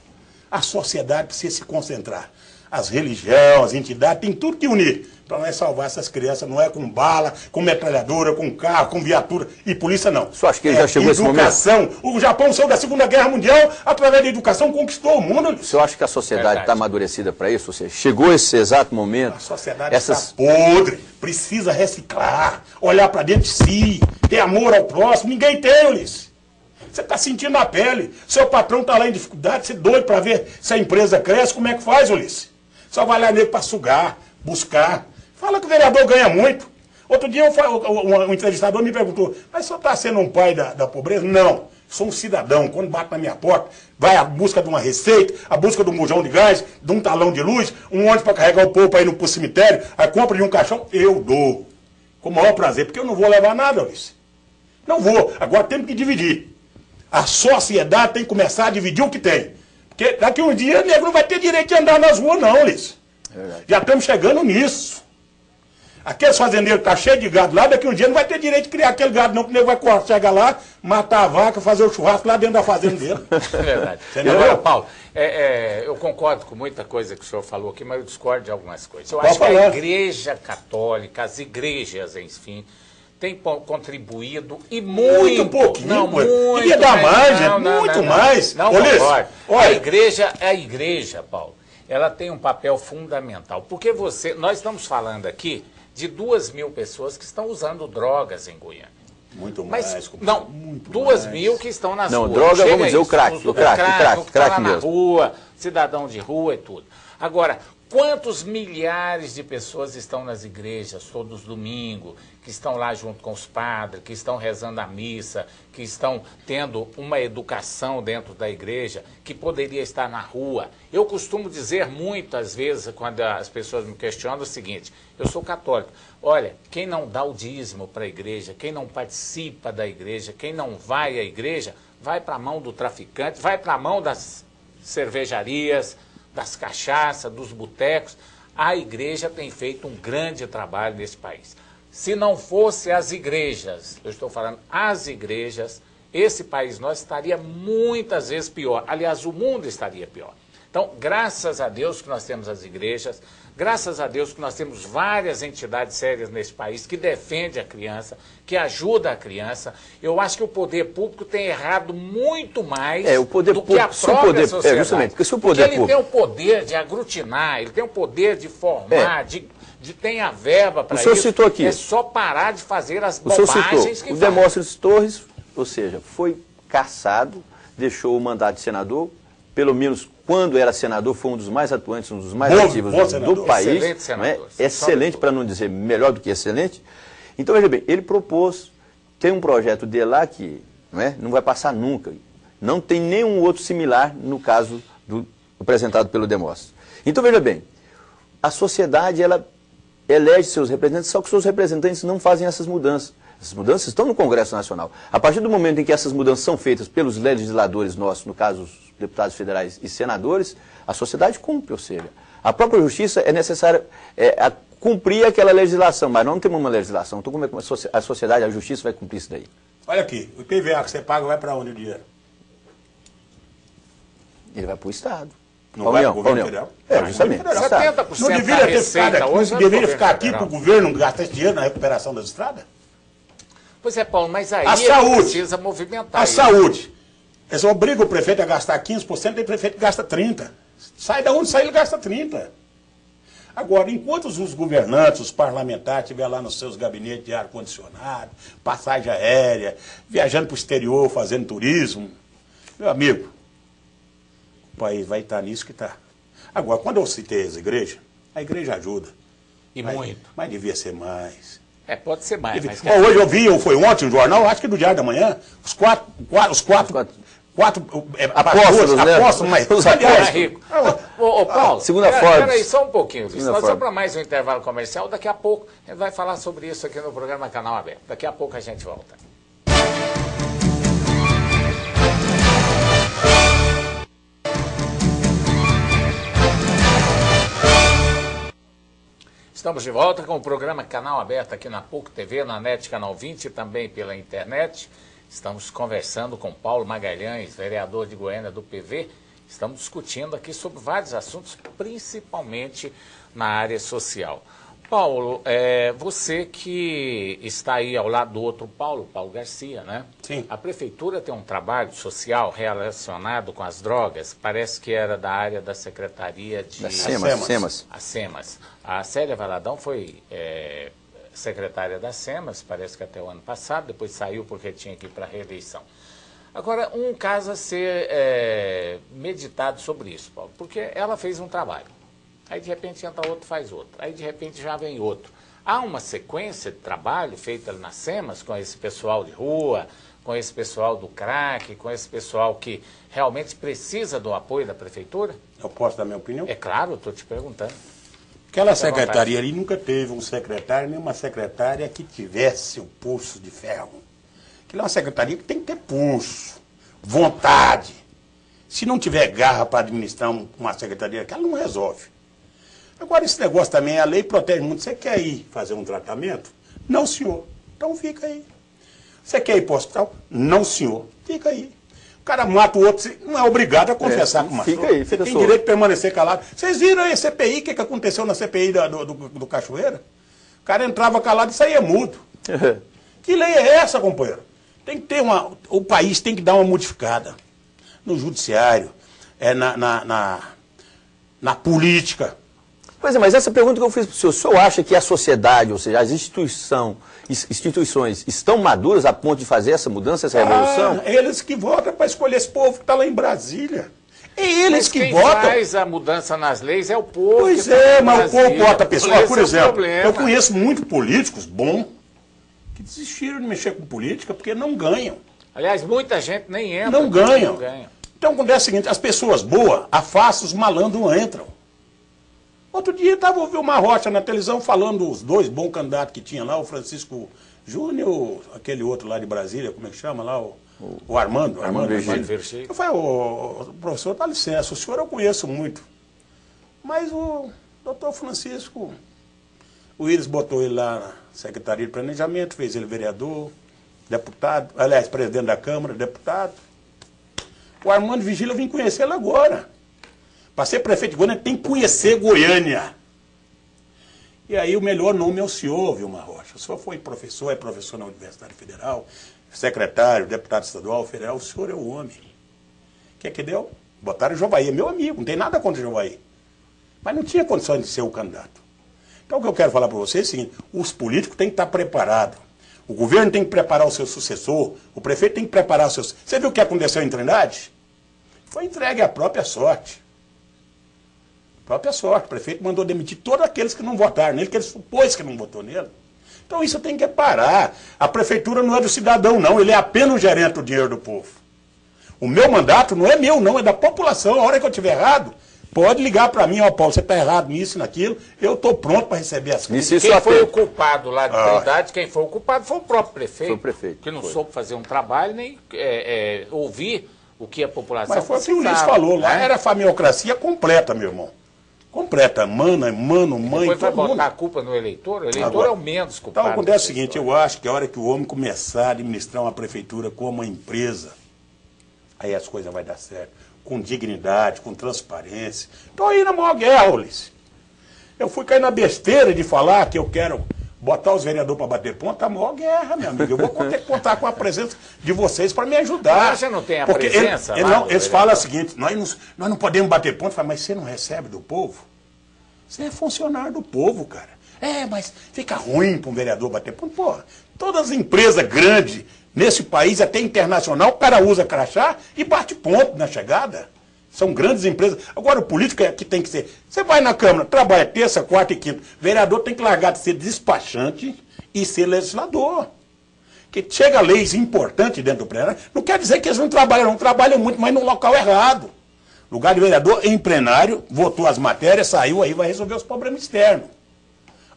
[SPEAKER 2] A sociedade precisa se concentrar. As religiões, as entidades, tem tudo que unir para nós salvar essas crianças. Não é com bala, com metralhadora, com carro, com viatura e polícia, não.
[SPEAKER 3] Você acha que já chegou esse momento?
[SPEAKER 2] Educação. O Japão saiu da Segunda Guerra Mundial, através da educação, conquistou o mundo.
[SPEAKER 3] O senhor acha que a sociedade está amadurecida para isso? Ou seja, chegou esse exato momento?
[SPEAKER 2] A sociedade está podre, precisa reciclar, olhar para dentro de si, ter amor ao próximo. Ninguém tem, Ulisses. Você está sentindo na pele. Seu patrão está lá em dificuldade, você é doido para ver se a empresa cresce. Como é que faz, Ulisses? Só vai lá nele para sugar, buscar, Fala que o vereador ganha muito. Outro dia um entrevistador me perguntou, mas o senhor está sendo um pai da pobreza? Não, sou um cidadão. Quando bate na minha porta, vai à busca de uma receita, à busca de um bujão de gás, de um talão de luz, um ônibus para carregar o povo para ir pro cemitério, a compra de um caixão, eu dou. Com o maior prazer, porque eu não vou levar nada, Luiz. Não vou. Agora temos que dividir. A sociedade tem que começar a dividir o que tem. Porque daqui um dia o negro não vai ter direito de andar nas ruas, não, Luiz. Já estamos chegando nisso. Aqueles fazendeiros que estão cheios de gado lá, daqui um dia não vai ter direito de criar aquele gado, não, porque o nego vai chegar lá, matar a vaca, fazer o churrasco lá dentro da fazenda dele.
[SPEAKER 1] É verdade. Agora, Paulo, eu concordo com muita coisa que o senhor falou aqui, mas eu discordo de algumas coisas. Eu acho que a Igreja Católica, as igrejas, enfim, tem contribuído e muito
[SPEAKER 2] pouquinho,
[SPEAKER 1] não, muito.
[SPEAKER 2] Devia dar mais, gente, muito mais.
[SPEAKER 1] Não concordo. A igreja, Paulo, ela tem um papel fundamental. Porque nós estamos falando aqui de 2.000 pessoas que estão usando drogas em Goiânia.
[SPEAKER 2] Muito mais.
[SPEAKER 1] Não,
[SPEAKER 2] muito
[SPEAKER 1] 2.000 que estão nas ruas.
[SPEAKER 3] Não, droga, vamos dizer, o crack
[SPEAKER 1] na
[SPEAKER 3] mesmo.
[SPEAKER 1] rua, cidadão de rua e tudo. Agora, quantos milhares de pessoas estão nas igrejas todos os domingos, que estão lá junto com os padres, que estão rezando a missa, que estão tendo uma educação dentro da igreja, que poderia estar na rua. Eu costumo dizer muitas vezes, quando as pessoas me questionam, o seguinte: eu sou católico. Olha, quem não dá o dízimo para a igreja, quem não participa da igreja, quem não vai à igreja, vai para a mão do traficante, vai para a mão das cervejarias, das cachaças, dos botecos. A igreja tem feito um grande trabalho nesse país. Se não fosse as igrejas, eu estou falando as igrejas, esse país nosso estaria muitas vezes pior. Aliás, o mundo estaria pior. Então, graças a Deus que nós temos as igrejas, graças a Deus que nós temos várias entidades sérias nesse país que defendem a criança, que ajudam a criança. Eu acho que o poder público tem errado muito mais do que a própria sociedade.
[SPEAKER 3] Justamente,
[SPEAKER 1] porque ele tem o poder de aglutinar, ele tem o poder de formar, de ter a verba para isso.
[SPEAKER 3] O senhor citou aqui.
[SPEAKER 1] É só parar de fazer as bobagens que
[SPEAKER 3] faz. O Demóstenes Torres, ou seja, foi cassado, deixou o mandato de senador, pelo menos quando era senador, foi um dos mais atuantes, um dos mais ativos do país. Excelente senador. Excelente, para não dizer melhor do que excelente. Então, veja bem, ele propôs, tem um projeto dele lá que não vai passar nunca. Não tem nenhum outro similar no caso apresentado pelo Demóstenes. Então, veja bem, a sociedade, ela elege seus representantes, só que seus representantes não fazem essas mudanças. Essas mudanças estão no Congresso Nacional. A partir do momento em que essas mudanças são feitas pelos legisladores nossos, no caso os deputados federais e senadores, a sociedade cumpre, ou seja, a própria justiça é necessária cumprir aquela legislação, mas não temos uma legislação. Então como é que a sociedade, a justiça vai cumprir isso daí?
[SPEAKER 2] Olha aqui, o IPVA que você paga vai para onde o dinheiro?
[SPEAKER 3] Ele vai para o Estado.
[SPEAKER 2] Não vai para o governo federal?
[SPEAKER 3] Justamente.
[SPEAKER 1] 70%
[SPEAKER 2] não deveria ficar aqui para o governo gastar esse dinheiro na recuperação das estradas?
[SPEAKER 1] Pois é, Paulo, mas aí precisa movimentar
[SPEAKER 2] isso. Saúde. Eles obrigam o prefeito a gastar 15%, e o prefeito gasta 30%. Sai da onde sai, ele gasta 30%. Agora, enquanto os governantes, os parlamentares estiverem lá nos seus gabinetes de ar-condicionado, passagem aérea, viajando para o exterior, fazendo turismo, meu amigo, o país vai estar nisso que está. Agora, quando eu citei as igrejas, a igreja ajuda.
[SPEAKER 1] Muito.
[SPEAKER 2] Mas devia ser mais.
[SPEAKER 1] Pode ser mais. Mas
[SPEAKER 2] hoje eu vi, foi ontem no jornal, acho que do Diário da Manhã, os quatro apóstolos, mas os
[SPEAKER 1] rico. Ô, Paulo,
[SPEAKER 3] segunda Forbes.
[SPEAKER 1] Espera aí só um pouquinho. Nós vamos para mais um intervalo comercial. Daqui a pouco a gente vai falar sobre isso aqui no programa Canal Aberto. Daqui a pouco a gente volta. Estamos de volta com o programa Canal Aberto aqui na PUC TV, na NET Canal 20 e também pela internet. Estamos conversando com Paulo Magalhães, vereador de Goiânia do PV. Estamos discutindo aqui sobre vários assuntos, principalmente na área social. Paulo, você que está aí ao lado do outro Paulo Garcia, né?
[SPEAKER 2] Sim.
[SPEAKER 1] A prefeitura tem um trabalho social relacionado com as drogas, parece que era da área da Secretaria de...
[SPEAKER 3] SEMAS.
[SPEAKER 1] A SEMAS. A Célia Valadão foi secretária da SEMAS, parece que até o ano passado, depois saiu porque tinha que ir para a reeleição. Agora, um caso a ser meditado sobre isso, Paulo, porque ela fez um trabalho. Aí de repente entra outro, faz outro. Aí de repente já vem outro. Há uma sequência de trabalho feita na SEMAS com esse pessoal de rua, com esse pessoal do crack, com esse pessoal que realmente precisa do apoio da prefeitura?
[SPEAKER 2] Eu posso dar minha opinião?
[SPEAKER 1] É claro, estou te perguntando.
[SPEAKER 2] Aquela secretaria ali nunca teve um secretário, nem uma secretária que tivesse o pulso de ferro. Aquilo é uma secretaria que tem que ter pulso, vontade. Se não tiver garra para administrar uma secretaria, ela não resolve. Agora, esse negócio também, a lei protege muito. Você quer ir fazer um tratamento? Não, senhor. Então fica aí. Você quer ir para o hospital? Não, senhor. Fica aí. O cara mata o outro, você não é obrigado a confessar com o matou.
[SPEAKER 3] Fica aí, fica
[SPEAKER 2] tem direito de permanecer calado. Vocês viram aí a CPI, o que aconteceu na CPI do Cachoeira? O cara entrava calado e saía mudo. Que lei é essa, companheiro? Tem que ter o país tem que dar uma modificada. No judiciário, na política.
[SPEAKER 3] Pois é, mas essa pergunta que eu fiz para o senhor acha que a sociedade, ou seja, as instituições estão maduras a ponto de fazer essa mudança, essa revolução?
[SPEAKER 2] Eles que votam para escolher esse povo que está lá em Brasília. É eles
[SPEAKER 1] mas
[SPEAKER 2] que
[SPEAKER 1] quem
[SPEAKER 2] votam.
[SPEAKER 1] faz a mudança nas leis é o povo.
[SPEAKER 2] Pois
[SPEAKER 1] que
[SPEAKER 2] é,
[SPEAKER 1] tá
[SPEAKER 2] mas o povo vota a pessoa.
[SPEAKER 1] Esse
[SPEAKER 2] Por
[SPEAKER 1] é o
[SPEAKER 2] exemplo,
[SPEAKER 1] problema.
[SPEAKER 2] eu conheço muitos políticos bons que desistiram de mexer com política porque não ganham.
[SPEAKER 1] Aliás, muita gente nem entra.
[SPEAKER 2] Não ganham.
[SPEAKER 1] Não ganha.
[SPEAKER 2] Então, acontece o seguinte, as pessoas boas afastam, os malandros entram. Outro dia estava ouvindo uma Rocha na televisão falando dos dois bons candidatos que tinha lá, o Francisco Júnior, aquele outro lá de Brasília, como é que chama lá? O Armando.
[SPEAKER 3] Armando Virgílio.
[SPEAKER 2] Eu falei, o professor, dá licença, o senhor eu conheço muito. Mas o doutor Francisco, o Íris botou ele lá na Secretaria de Planejamento, fez ele vereador, deputado, aliás, presidente da Câmara, deputado. O Armando Virgílio eu vim conhecer ele agora. Para ser prefeito de Goiânia, tem que conhecer Goiânia. E aí o melhor nome é o senhor, Vilmar Rocha. O senhor foi professor, é professor na Universidade Federal, secretário, deputado estadual, federal, o senhor é o homem. O que é que deu? Botaram o Jovaí, é meu amigo, não tem nada contra o Jovaí. Mas não tinha condições de ser o candidato. Então o que eu quero falar para vocês é o seguinte, os políticos têm que estar preparados. O governo tem que preparar o seu sucessor, o prefeito tem que preparar o seu... Você viu o que aconteceu em Trindade? Foi entregue à própria sorte. Própria sorte. O prefeito mandou demitir todos aqueles que não votaram nele, que ele supôs que não votou nele. Então isso tem que parar. A prefeitura não é do cidadão, não. Ele é apenas o gerente do dinheiro do povo. O meu mandato não é meu, não. É da população. A hora que eu estiver errado, pode ligar para mim. Ó, Paulo, você está errado nisso, naquilo. Eu estou pronto para receber as coisas.
[SPEAKER 1] Quem foi o culpado lá de Trindade, quem foi o culpado foi o próprio prefeito.
[SPEAKER 3] Foi o prefeito.
[SPEAKER 1] Que não soube fazer um trabalho, nem ouvir o que a população
[SPEAKER 2] Mas foi o que o Ulisses falou. Lá era a famiocracia completa, meu irmão. Completa, mãe,
[SPEAKER 1] depois vai
[SPEAKER 2] todo mundo.
[SPEAKER 1] botar a culpa no eleitor? O eleitor
[SPEAKER 2] Agora,
[SPEAKER 1] é o menos culpado.
[SPEAKER 2] Então acontece o seguinte, eu acho que a hora que o homem começar a administrar uma prefeitura como uma empresa, aí as coisas vão dar certo, com dignidade, com transparência. Estou aí na maior guerra, Ulisses. Eu fui cair na besteira de falar que eu quero botar os vereadores para bater ponto, a maior guerra, meu amigo. Eu vou ter que contar com a presença de vocês para me ajudar.
[SPEAKER 1] Mas você não tem a presença?
[SPEAKER 2] Eles falam o seguinte, nós não podemos bater ponto. Mas você não recebe do povo? Você é funcionário do povo, cara. Mas fica ruim para um vereador bater ponto. Pô, todas as empresas grandes nesse país, até internacional, o cara usa crachá e bate ponto na chegada. São grandes empresas. Agora, o político é que tem que ser... Você vai na Câmara, trabalha terça, quarta e quinta. O vereador tem que largar de ser despachante e ser legislador. Que chega leis importantes dentro do plenário, não quer dizer que eles não trabalham muito, mas no local errado. Lugar de vereador em plenário, votou as matérias, saiu, aí vai resolver os problemas externos.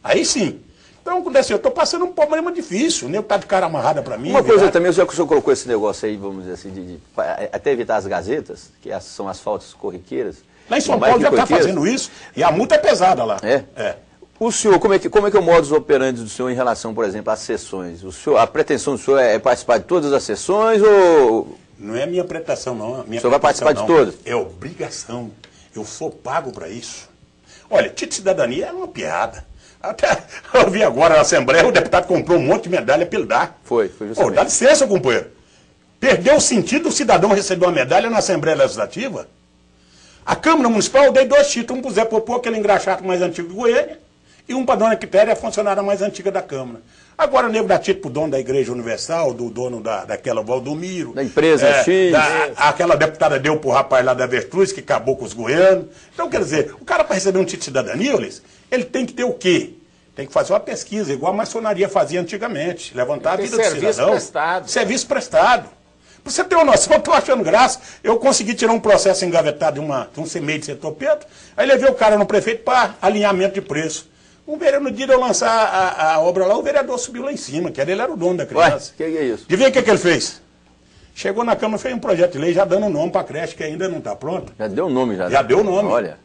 [SPEAKER 2] Aí sim. Então, acontece, eu estou passando um problema difícil, o nego está de cara amarrada para mim.
[SPEAKER 3] Uma coisa também, já que o senhor colocou esse negócio aí, vamos dizer assim, até evitar as gazetas, que são as faltas corriqueiras.
[SPEAKER 2] Lá em São Paulo já está fazendo isso, e a multa é pesada lá.
[SPEAKER 3] É? O senhor, como é que é o modus operandi do senhor em relação, por exemplo, às sessões? A pretensão do senhor é participar de todas as sessões ou...
[SPEAKER 2] Não é minha pretensão, não.
[SPEAKER 3] O senhor vai participar de todas?
[SPEAKER 2] É obrigação. Eu sou pago para isso. Olha, título de cidadania é uma piada. Até eu vi agora na Assembleia, o deputado comprou um monte de medalha para ele dar.
[SPEAKER 3] Foi justamente.
[SPEAKER 2] Dá licença, companheiro. Perdeu o sentido o cidadão receber uma medalha na Assembleia Legislativa? A Câmara Municipal eu dei 2 títulos, um pro Zé Popô, aquele engraxato mais antigo de Goiânia, E um para a dona Quitéria é a funcionária mais antiga da Câmara. Agora o nego dá título pro dono da Igreja Universal, do dono daquela Valdomiro.
[SPEAKER 3] Da empresa X.
[SPEAKER 2] Aquela deputada deu pro rapaz lá da Avestruz, que acabou com os goianos. Então, quer dizer, o cara para receber um título de cidadania, Ulisses, ele tem que ter o quê? Tem que fazer uma pesquisa, igual a maçonaria fazia antigamente. Levantar a vida do cidadão.
[SPEAKER 1] Serviço prestado.
[SPEAKER 2] Serviço prestado. Pra você ter uma noção, eu tô achando graça. Eu consegui tirar um processo engavetado de um CMEI de Setor Pedro, aí levei o cara no prefeito para alinhamento de preço. No dia de eu lançar a obra lá, o vereador subiu lá em cima, que ele era o dono da criança.
[SPEAKER 3] Ué, que é isso?
[SPEAKER 2] Adivinha o que ele fez? Chegou na Câmara, fez um projeto de lei já dando nome para a creche, que ainda não está pronta.
[SPEAKER 3] Já deu o nome, já.
[SPEAKER 2] Já deu o nome.
[SPEAKER 3] Olha.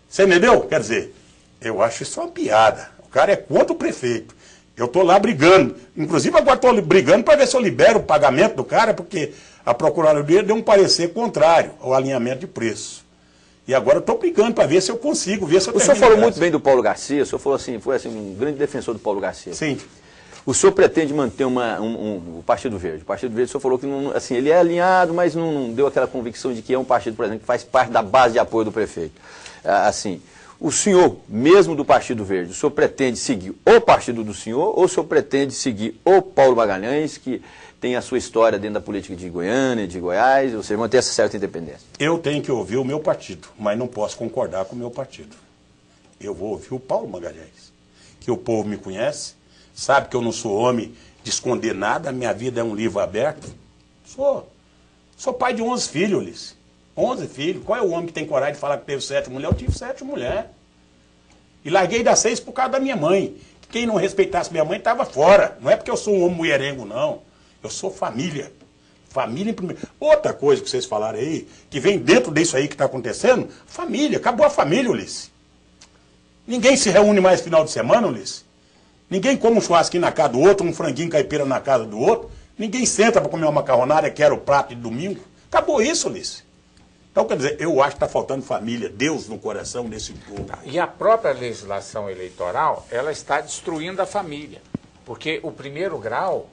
[SPEAKER 2] Você entendeu? Quer dizer, eu acho isso uma piada. O cara é contra o prefeito. Eu estou lá brigando. Inclusive, agora estou brigando para ver se eu libero o pagamento do cara, porque a Procuradoria deu um parecer contrário ao alinhamento de preço. E agora eu estou brigando para ver se eu consigo, ver se eu
[SPEAKER 3] O senhor falou muito bem do Paulo Garcia, o senhor falou assim, foi assim, um grande defensor do Paulo Garcia.
[SPEAKER 2] Sim.
[SPEAKER 3] O senhor pretende manter o Partido Verde. O Partido Verde, o senhor falou que não, assim, ele é alinhado, mas não deu aquela convicção de que é um partido, por exemplo, que faz parte da base de apoio do prefeito. Assim, o senhor, mesmo do Partido Verde, o senhor pretende seguir o partido do senhor ou o senhor pretende seguir o Paulo Magalhães, que tem a sua história dentro da política de Goiânia, de Goiás, ou seja, manter essa certa independência?
[SPEAKER 2] Eu tenho que ouvir o meu partido, mas não posso concordar com o meu partido. Eu vou ouvir o Paulo Magalhães, que o povo me conhece, sabe que eu não sou homem de esconder nada, minha vida é um livro aberto. Sou pai de 11 filhos, Ulisses. 11 filhos. Qual é o homem que tem coragem de falar que teve 7 mulheres? Eu tive 7 mulheres. E larguei das 6 por causa da minha mãe. Quem não respeitasse minha mãe estava fora. Não é porque eu sou um homem mulherengo, não. Eu sou família. Família em primeiro. Outra coisa que vocês falaram aí, que vem dentro disso aí que está acontecendo, família. Acabou a família, Ulisses. Ninguém se reúne mais final de semana, Ulisses. Ninguém come um churrasquinho na casa do outro, um franguinho caipira na casa do outro. Ninguém senta para comer uma macarronada, que era o prato de domingo. Acabou isso, Ulisses. Então, quer dizer, eu acho que está faltando família, Deus no coração desse povo.
[SPEAKER 1] E a própria legislação eleitoral, ela está destruindo a família. Porque o primeiro grau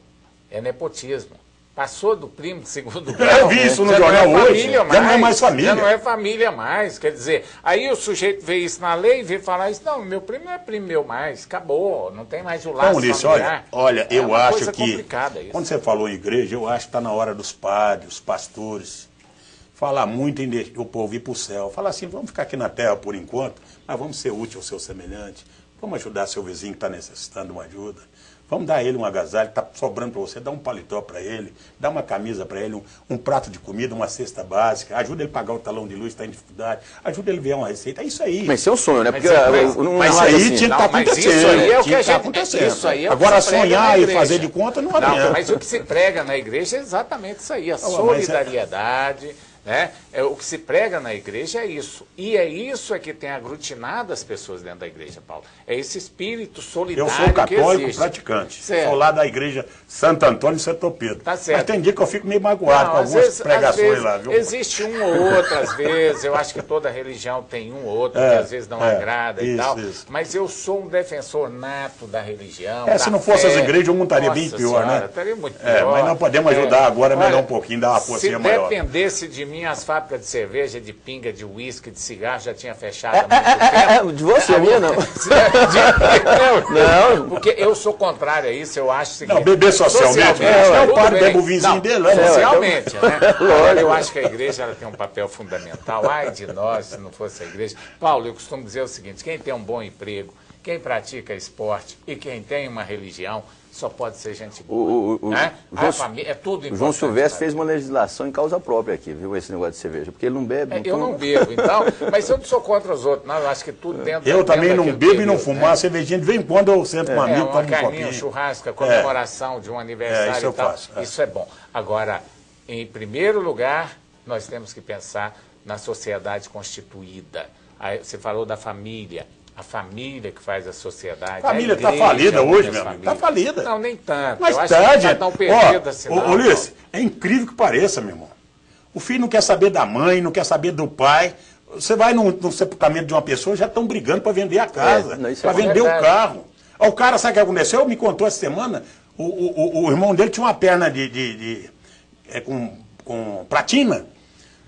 [SPEAKER 1] é nepotismo. Passou do primo de segundo grau.
[SPEAKER 2] Eu vi isso no jornal hoje. Já não é mais família.
[SPEAKER 1] Já não é família mais. Quer dizer, aí o sujeito vê isso na lei e vê falar isso. Não, meu primo não é primo meu mais. Acabou. Não tem mais o laço familiar.
[SPEAKER 2] Olha, eu acho que,
[SPEAKER 1] quando
[SPEAKER 2] você falou em igreja, eu acho que está na hora dos padres, os pastores, falar muito em deixar o povo ir para o céu. Falar assim, vamos ficar aqui na terra por enquanto, mas vamos ser útil ao seu semelhante. Vamos ajudar seu vizinho que está necessitando de uma ajuda. Vamos dar a ele um agasalho, está sobrando para você, dá um paletó para ele, dá uma camisa para ele, um prato de comida, uma cesta básica, ajuda ele a pagar o talão de luz, está em dificuldade, ajuda ele a ver uma receita, é isso aí.
[SPEAKER 3] Mas isso é um sonho, né? Porque
[SPEAKER 2] mas aí tinha que estar acontecendo. Isso aí
[SPEAKER 1] é o que está acontecendo.
[SPEAKER 2] Isso aí é agora sonhar e fazer de conta não adianta.
[SPEAKER 1] Mas o que se prega na igreja é exatamente isso aí, a solidariedade. Né? O que se prega na igreja é isso. E é isso que tem aglutinado as pessoas dentro da igreja, Paulo. É esse espírito solidário que existe.
[SPEAKER 2] Eu sou católico praticante.
[SPEAKER 1] Certo.
[SPEAKER 2] Sou lá da igreja Santo Antônio e Setor Pedro.
[SPEAKER 1] Tá certo.
[SPEAKER 2] Mas tem dia que eu fico meio magoado com algumas pregações lá. Viu?
[SPEAKER 1] Existe um ou outro, às vezes. Eu acho que toda religião tem um ou outro que às vezes não agrada e tal. Isso. Mas eu sou um defensor nato da religião.
[SPEAKER 2] Se não fosse as igrejas, eu montaria bem pior, né?
[SPEAKER 1] Estaria muito pior.
[SPEAKER 2] Mas não podemos ajudar agora, melhor um pouquinho, dar uma forcinha maior.
[SPEAKER 1] Se dependesse de mim, as fábricas de cerveja, de pinga, de uísque, de cigarro já tinha fechado há muito tempo.
[SPEAKER 3] De você, minha não.
[SPEAKER 1] Não, porque eu sou contrário a isso, eu acho que...
[SPEAKER 2] Não, beber socialmente, o padre bebe o vinzinho dele.
[SPEAKER 1] Socialmente, né? Eu acho que a igreja ela tem um papel fundamental. Ai de nós, se não fosse a igreja. Paulo, eu costumo dizer o seguinte, quem tem um bom emprego, quem pratica esporte e quem tem uma religião, só pode ser gente boa. A família, é tudo importante.
[SPEAKER 3] O João Silvestre fez uma legislação em causa própria aqui, viu, esse negócio de cerveja, porque ele não bebe.
[SPEAKER 1] Eu não bebo, então, mas eu não sou contra os outros, não, eu acho que tudo dentro
[SPEAKER 2] Eu também não bebo e não fumo, uma cervejinha, de vez em quando eu sento com um amigo,
[SPEAKER 1] uma carninha, um churrasco, a comemoração de um aniversário
[SPEAKER 2] isso
[SPEAKER 1] e tal,
[SPEAKER 2] faço,
[SPEAKER 1] isso é bom. Agora, em primeiro lugar, nós temos que pensar na sociedade constituída. Aí, você falou da família. A família que faz a sociedade.
[SPEAKER 2] A família está falida hoje, meu amigo. Está falida.
[SPEAKER 1] Não, nem tanto.
[SPEAKER 2] Mas
[SPEAKER 1] eu acho que não está tão perdida assim.
[SPEAKER 2] Ulisses, é incrível que pareça, meu irmão. O filho não quer saber da mãe, não quer saber do pai. Você vai no sepultamento de uma pessoa, já estão brigando para vender a casa, para vender o carro. O cara, sabe o que aconteceu? Me contou essa semana, o irmão dele tinha uma perna com platina.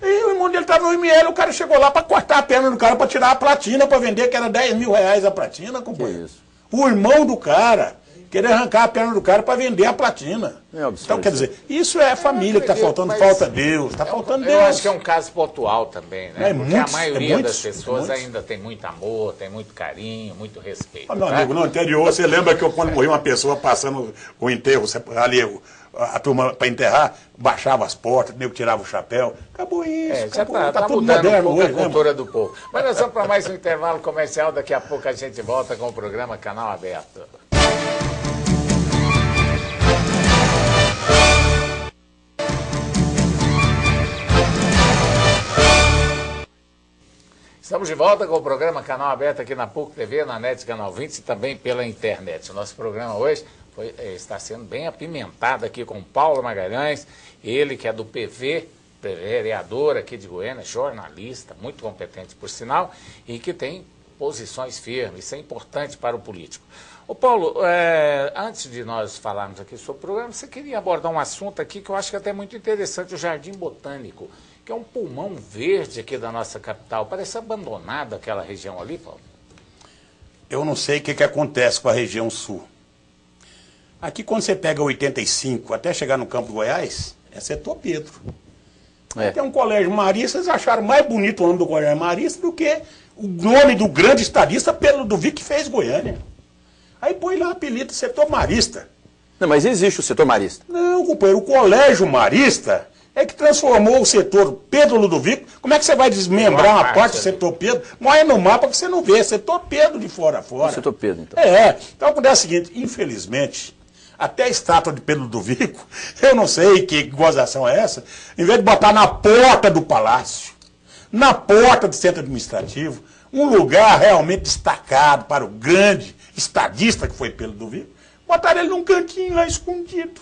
[SPEAKER 2] E o irmão dele estava no IML, o cara chegou lá para cortar a perna do cara, para tirar a platina, para vender, que era R$10 mil a platina, companheiro.
[SPEAKER 3] Isso.
[SPEAKER 2] O irmão do cara querer arrancar a perna do cara para vender a platina. Então, quer dizer, isso é a família que está faltando, falta Deus, está faltando Deus.
[SPEAKER 1] Eu acho que é um caso pontual também, né? Porque a maioria das pessoas
[SPEAKER 2] muitos.
[SPEAKER 1] ainda tem muito amor, tem muito carinho, muito respeito.
[SPEAKER 2] Meu amigo, no interior, você lembra que quando morria uma pessoa passando o enterro, ali, a turma para enterrar, baixava as portas, o nego tirava o chapéu. Acabou isso.
[SPEAKER 1] Já está tudo mudando moderno um pouco hoje, a cultura do povo. Mas nós vamos para mais um intervalo comercial. Daqui a pouco a gente volta com o programa Canal Aberto. Estamos de volta com o programa Canal Aberto aqui na PUC TV, na NET Canal 20 e também pela internet. O nosso programa hoje está sendo bem apimentado aqui com Paulo Magalhães, ele que é do PV, vereador aqui de Goiânia, jornalista, muito competente por sinal, e que tem posições firmes, isso é importante para o político. Ô Paulo, antes de nós falarmos aqui sobre o programa, você queria abordar um assunto aqui que eu acho que é até muito interessante, o Jardim Botânico, que é um pulmão verde aqui da nossa capital. Parece abandonada aquela região ali, Paulo.
[SPEAKER 2] Eu não sei o que acontece com a região sul. Aqui, quando você pega 85 até chegar no Campo Goiás, é setor Pedro. Tem um colégio marista, eles acharam mais bonito o nome do colégio marista do que o nome do grande estadista Pedro Ludovico que fez Goiânia. Aí põe lá o apelido setor marista.
[SPEAKER 3] Não, mas existe o setor marista.
[SPEAKER 2] Não, companheiro, o colégio marista é que transformou o setor Pedro Ludovico. Como é que você vai desmembrar uma parte do setor Pedro? Morre no mapa que você não vê. Setor Pedro de fora a fora.
[SPEAKER 3] O setor Pedro, então.
[SPEAKER 2] Então acontece o seguinte, infelizmente, até a estátua de Pedro Ludovico, eu não sei que gozação é essa, em vez de botar na porta do palácio, na porta do centro administrativo, um lugar realmente destacado para o grande estadista que foi Pedro Ludovico, botaram ele num cantinho lá escondido.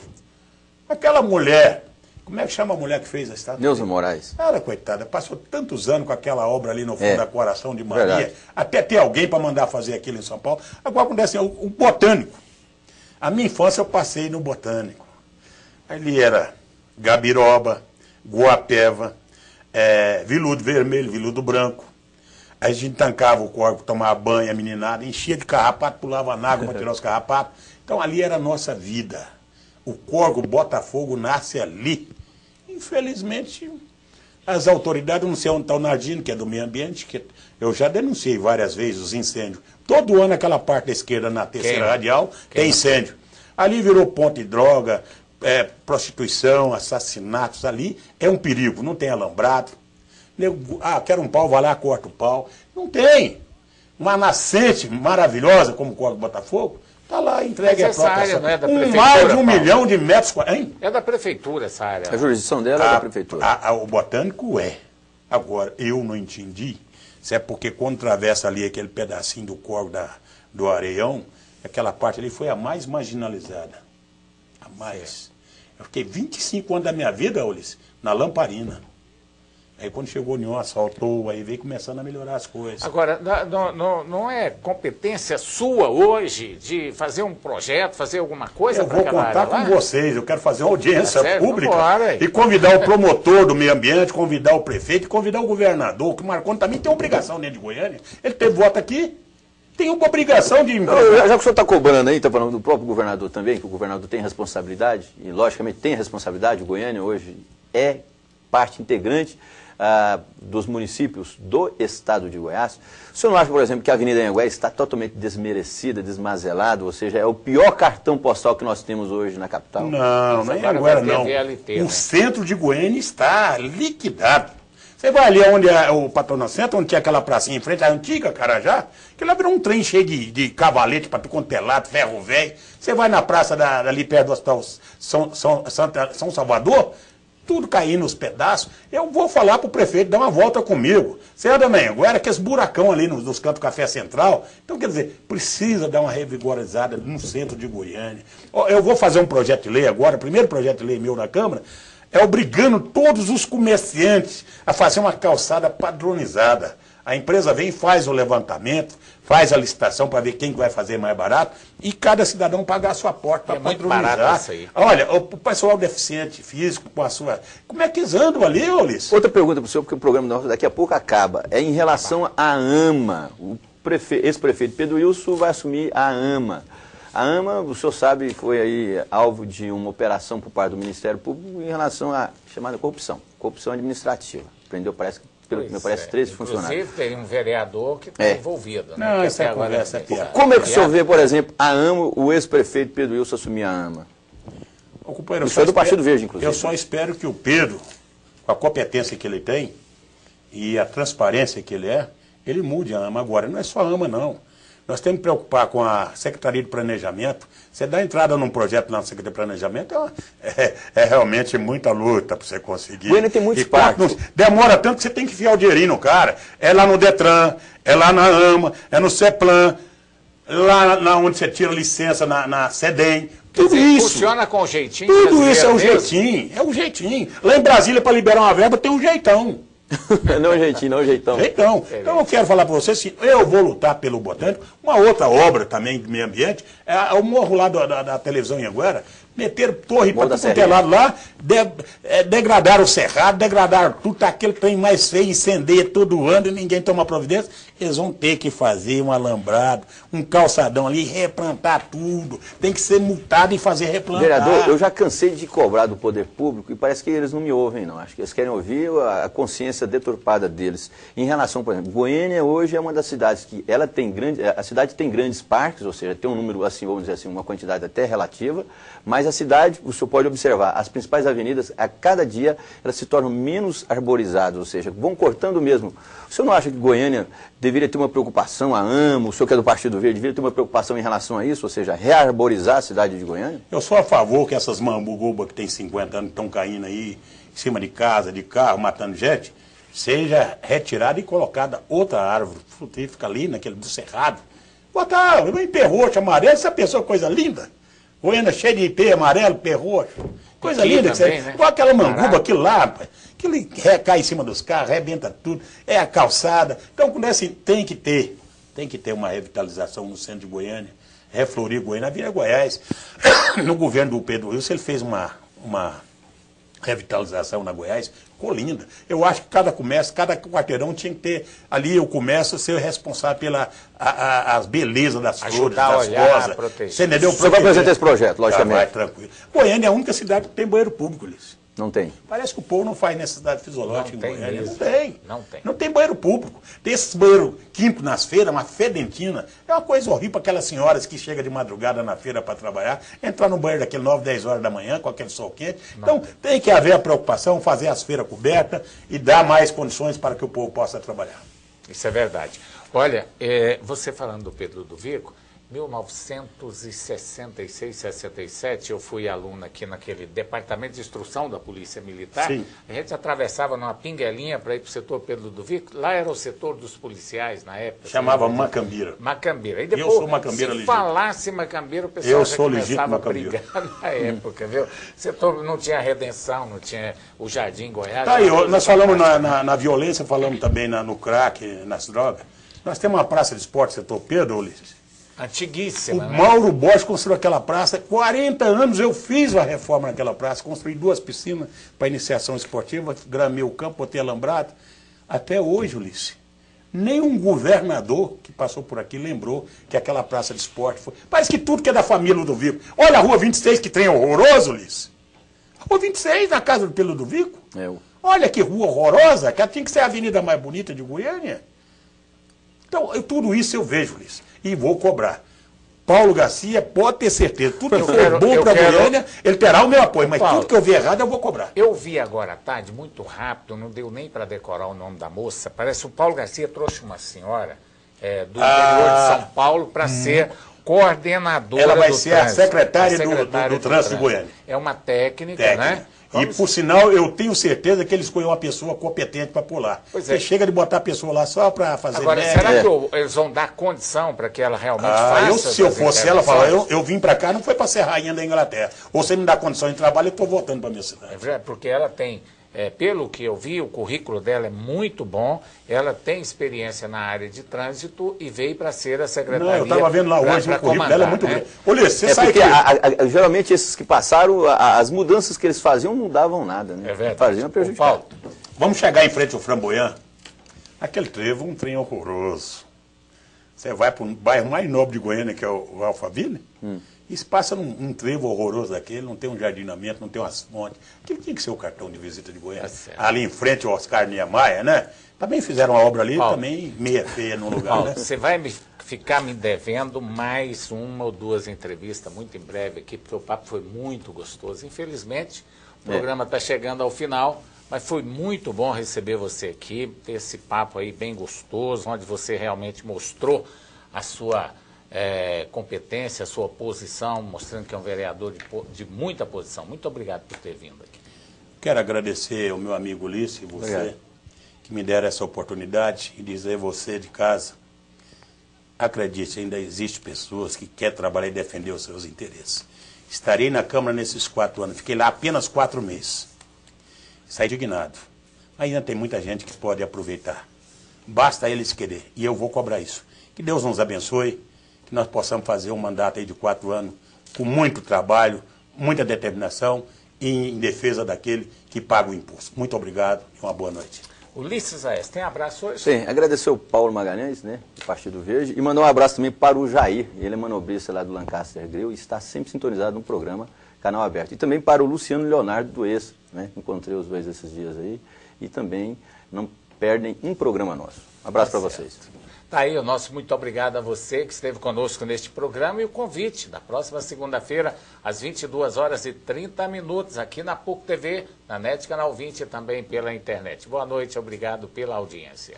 [SPEAKER 2] Aquela mulher... Como é que chama a mulher que fez a estátua?
[SPEAKER 3] Neuza Moraes.
[SPEAKER 2] Ela, coitada, passou tantos anos com aquela obra ali no fundo da Coração de Maria,
[SPEAKER 3] verdade.
[SPEAKER 2] Até ter alguém para mandar fazer aquilo em São Paulo. Agora acontece assim, o Botânico. A minha infância eu passei no Botânico. Ali era Gabiroba, Guapeva, Viludo Vermelho, Viludo Branco. Aí a gente tancava o corpo, tomava banho, a meninada, enchia de carrapato, pulava na água para tirar os carrapatos. Então ali era a nossa vida. O Corgo Botafogo nasce ali. Infelizmente, as autoridades, não sei onde está o Nardino, que é do meio ambiente, que eu já denunciei várias vezes os incêndios. Todo ano aquela parte da esquerda na terceira radial tem incêndio. Ali virou ponto de droga, prostituição, assassinatos ali. É um perigo, não tem alambrado. Quero um pau, vai lá, corta o pau. Não tem. Uma nascente maravilhosa como o Corgo Botafogo, está lá, entregue a própria
[SPEAKER 1] área, não é da prefeitura,
[SPEAKER 2] mais de 1 milhão de metros quadrados. Hein?
[SPEAKER 1] É da prefeitura essa área.
[SPEAKER 3] A jurisdição dela é da prefeitura.
[SPEAKER 2] O Botânico é. Agora, eu não entendi se é porque quando atravessa ali aquele pedacinho do corvo do Areião, aquela parte ali foi a mais marginalizada. A mais. Eu fiquei 25 anos da minha vida, Ulisses, na lamparina. Aí quando chegou o União, assaltou, aí veio começando a melhorar as coisas.
[SPEAKER 1] Agora, não é competência sua hoje de fazer um projeto, fazer alguma coisa para aquela área?
[SPEAKER 2] Eu vou contar com vocês, eu quero fazer uma audiência pública
[SPEAKER 1] vambora,
[SPEAKER 2] e convidar o promotor do meio ambiente, convidar o prefeito, convidar o governador, que o Marconi também tem obrigação dentro de Goiânia. Ele teve voto aqui, tem uma obrigação de...
[SPEAKER 3] Já que o senhor está cobrando aí, está falando do próprio governador também, que o governador tem responsabilidade, e logicamente tem responsabilidade, o Goiânia hoje é parte integrante dos municípios do estado de Goiás. O senhor não acha, por exemplo, que a Avenida Anhanguera está totalmente desmerecida, desmazelada, ou seja, é o pior cartão postal que nós temos hoje na capital?
[SPEAKER 2] Não, não é Anhanguera, não. O centro de Goiânia está liquidado. Você vai ali onde é o Patrona Centro, onde tinha aquela pracinha em frente, a antiga Carajá, que lá virou um trem cheio de cavalete para tu quanto é lado, ferro velho. Você vai na praça ali perto do Hospital São Salvador, tudo caindo nos pedaços. Eu vou falar pro prefeito dar uma volta comigo. Você anda na Anhanguera, que esse buracão ali nos Campos Café Central. Então, quer dizer, precisa dar uma revigorizada no centro de Goiânia. Eu vou fazer um projeto de lei agora, o primeiro projeto de lei meu na Câmara, é obrigando todos os comerciantes a fazer uma calçada padronizada. A empresa vem e faz o levantamento, faz a licitação para ver quem vai fazer mais barato e cada cidadão pagar a sua porta para padronizar.
[SPEAKER 1] Barato isso aí.
[SPEAKER 2] Olha, o pessoal deficiente físico, com a sua... Como é que eles andam ali, Ulisses?
[SPEAKER 3] Outra pergunta para o senhor, porque o programa nosso daqui a pouco acaba. É em relação à AMA. ex-prefeito Pedro Wilson vai assumir a AMA. A AMA, o senhor sabe, foi aí alvo de uma operação por parte do Ministério Público em relação à chamada corrupção administrativa. Prendeu, pelo que me parece, 13 funcionários.
[SPEAKER 1] Inclusive, tem um vereador que está envolvido. Né?
[SPEAKER 2] Não,
[SPEAKER 1] que
[SPEAKER 2] essa
[SPEAKER 1] agora
[SPEAKER 2] conversa é piada.
[SPEAKER 3] Como é que o senhor vê, por exemplo, a AMA, o ex-prefeito Pedro Wilson assumir a AMA?
[SPEAKER 2] Companheiro,
[SPEAKER 3] Isso é do Partido Verde, inclusive.
[SPEAKER 2] Eu só espero que o Pedro, com a competência que ele tem e a transparência que ele é, ele mude a AMA agora. Não é só a AMA, não. Nós temos que preocupar com a Secretaria de Planejamento. Você dá entrada num projeto na Secretaria de Planejamento, é realmente muita luta para você conseguir.
[SPEAKER 3] Goiânia tem muitos parques.
[SPEAKER 2] Demora tanto que você tem que enfiar o dinheirinho no cara. É lá no Detran, é lá na AMA, é no CEPLAN, lá onde você tira licença na SEDEM. Tudo isso.
[SPEAKER 1] Funciona com jeitinho.
[SPEAKER 2] Tudo isso é um
[SPEAKER 1] mesmo?
[SPEAKER 2] jeitinho. É um jeitinho. Lá em Brasília, para liberar uma verba, tem um jeitão.
[SPEAKER 3] Não jeitinho, não jeitão.
[SPEAKER 2] Então eu quero falar para você assim, eu vou lutar pelo Botânico. Uma outra obra também de meio ambiente, é o morro lá da televisão em Anguera, meteram torre para tudo é lado lá, degradaram o cerrado, degradaram tudo, tá aquele trem mais feio, incendeia todo ano e ninguém toma providência. Eles vão ter que fazer um alambrado, um calçadão ali, replantar tudo. Tem que ser multado e fazer replantar.
[SPEAKER 3] Vereador, eu já cansei de cobrar do poder público e parece que eles não me ouvem, não. Acho que eles querem ouvir a consciência deturpada deles. Em relação, por exemplo, Goiânia hoje é uma das cidades que ela tem a cidade tem grandes parques, ou seja, tem um número, assim, vamos dizer assim, uma quantidade até relativa, mas a cidade, o senhor pode observar, as principais avenidas, a cada dia, elas se tornam menos arborizadas, ou seja, vão cortando mesmo. O senhor não acha que Goiânia deveria ter uma preocupação, a AMA, o senhor que é do Partido Verde, deveria ter uma preocupação em relação a isso, ou seja, rearborizar a cidade de Goiânia?
[SPEAKER 2] Eu sou a favor que essas mambuguba que tem 50 anos estão caindo aí em cima de casa, de carro, matando gente, seja retirada e colocada outra árvore frutífera ali, naquele do cerrado. Botar um ipê roxo, amarelo, essa pessoa é coisa linda. Goiânia cheia de ipê amarelo, ipê roxo. Coisa linda.
[SPEAKER 1] Também, né?
[SPEAKER 2] Igual aquela manguba, aquilo lá, rapaz. Aquilo recai em cima dos carros, arrebenta tudo. É a calçada. Então, tem que ter uma revitalização no centro de Goiânia. Reflorir Goiânia, a Vila Goiás. No governo do Pedro Wilson, ele fez uma revitalização na Goiás, ficou linda. Eu acho que cada comércio, cada quarteirão tinha que ter ali o comércio ser responsável pela as belezas das flores, das rosas.
[SPEAKER 3] Você entendeu? Você vai apresentar esse projeto, logicamente.
[SPEAKER 2] Vai, tranquilo. Goiânia é a única cidade que tem banheiro público, Ulisses.
[SPEAKER 3] Não tem.
[SPEAKER 2] Parece que o povo não faz necessidade fisiológica em Goiânia.
[SPEAKER 1] Mesmo.
[SPEAKER 2] Não tem.
[SPEAKER 1] Não tem.
[SPEAKER 2] Não tem banheiro público. Tem esses banheiros químicos nas feiras, uma fedentina. É uma coisa horrível para aquelas senhoras que chegam de madrugada na feira para trabalhar, entrar no banheiro daquele 9, 10 horas da manhã, com aquele sol quente. Então, tem que haver a preocupação, fazer as feiras cobertas e dar mais condições para que o povo possa trabalhar.
[SPEAKER 1] Isso é verdade. Olha, você falando do Pedro do Vico, 1966, 67, eu fui aluno aqui naquele departamento de instrução da Polícia Militar.
[SPEAKER 2] Sim.
[SPEAKER 1] A gente atravessava numa pinguelinha para ir para o setor Pedro do Vico. Lá era o setor dos policiais na época.
[SPEAKER 2] Chamava Macambira.
[SPEAKER 1] Macambira. E depois,
[SPEAKER 2] eu sou Macambira legítimo.
[SPEAKER 1] Se falasse Macambira, o pessoal já começava a brigar na época, viu? O setor não tinha Redenção, não tinha o Jardim Goiás.
[SPEAKER 2] Tá aí, nós falamos na violência, falamos também no crack, nas drogas. Nós temos uma praça de esporte, setor Pedro, Ulisses.
[SPEAKER 1] Antiguíssima,
[SPEAKER 2] O Mauro Borges construiu aquela praça. 40 anos eu fiz a reforma naquela praça. Construí 2 piscinas para iniciação esportiva, gramei o campo, botei alambrado. Até hoje, Ulisses, nenhum governador que passou por aqui lembrou que aquela praça de esporte foi. Parece que tudo que é da família do Vico. Olha a Rua 26, que trem horroroso, Ulisses. Rua 26, na casa do Pedro do Vico. Olha que rua horrorosa, que tinha que ser a avenida mais bonita de Goiânia. Então, tudo isso eu vejo, Ulisses. E vou cobrar. Paulo Garcia pode ter certeza. Tudo que for bom para Goiânia, ele terá o meu apoio. Mas Paulo, tudo que eu ver errado, eu vou cobrar.
[SPEAKER 1] Eu vi agora à tarde, muito rápido, não deu nem para decorar o nome da moça. Parece que o Paulo Garcia trouxe uma senhora do interior de São Paulo para ser coordenadora do trânsito.
[SPEAKER 2] Ela vai ser a secretária do trânsito de Goiânia.
[SPEAKER 1] É uma técnica, né?
[SPEAKER 2] E, por sinal, eu tenho certeza que ele escolheu uma pessoa competente para pular. Você chega de botar a pessoa lá só para fazer...
[SPEAKER 1] Agora, será que eles vão dar condição para que ela realmente faça?
[SPEAKER 2] Se eu fosse ela, eu vim para cá, não foi para ser rainha da Inglaterra. Ou você me dá condição de trabalho, eu estou voltando para a minha cidade.
[SPEAKER 1] Porque ela tem... pelo que eu vi, o currículo dela é muito bom, ela tem experiência na área de trânsito e veio para ser a secretaria. Não,
[SPEAKER 2] eu estava vendo lá hoje, o currículo dela é muito grande. Ulisses, você sabe
[SPEAKER 3] porque geralmente esses que passaram, as mudanças que eles faziam não davam nada, né?
[SPEAKER 1] É verdade.
[SPEAKER 3] Faziam prejudicar.
[SPEAKER 2] Vamos chegar em frente ao Framboyant. Aquele trevo, um trem horroroso. Você vai para um bairro mais nobre de Goiânia, que é o Alphaville, e se passa num trevo horroroso daquele, não tem um jardinamento, não tem umas fontes. Aquilo tinha que ser o cartão de visita de Goiânia. Ali em frente ao Oscar Niemeyer, né? Também fizeram uma obra ali,
[SPEAKER 1] Paulo,
[SPEAKER 2] também meia feia num lugar,
[SPEAKER 1] Paulo,
[SPEAKER 2] né?
[SPEAKER 1] você vai ficar me devendo mais uma ou duas entrevistas muito em breve aqui, porque o papo foi muito gostoso. Infelizmente, o programa está chegando ao final, mas foi muito bom receber você aqui, ter esse papo aí bem gostoso, onde você realmente mostrou a sua competência, a sua posição, mostrando que é um vereador de muita posição. Muito obrigado por ter vindo aqui.
[SPEAKER 2] Quero agradecer ao meu amigo Ulisses e você, que me deram essa oportunidade, e dizer a você de casa, acredite, ainda existe pessoas que querem trabalhar e defender os seus interesses. Estarei na Câmara nesses 4 anos, fiquei lá apenas 4 meses. Saí indignado. Ainda tem muita gente que pode aproveitar. Basta eles querer, e eu vou cobrar isso. Que Deus nos abençoe, que nós possamos fazer um mandato aí de 4 anos, com muito trabalho, muita determinação, e em defesa daquele que paga o imposto. Muito obrigado e uma boa noite.
[SPEAKER 1] Ulisses Aécio, tem abraço hoje?
[SPEAKER 3] Sim, agradecer ao Paulo Magalhães, né, do Partido Verde, e mandar um abraço também para o Jair, ele é manobrista lá do Lancaster Grill e está sempre sintonizado no programa Canal Aberto. E também para o Luciano Leonardo do Ex, né, encontrei os dois esses dias aí, e também não perdem um programa nosso. Um abraço para vocês.
[SPEAKER 1] Tá aí o nosso muito obrigado a você que esteve conosco neste programa e o convite da próxima segunda-feira, às 22h30, aqui na PUC TV, na NET Canal 20 e também pela internet. Boa noite, obrigado pela audiência.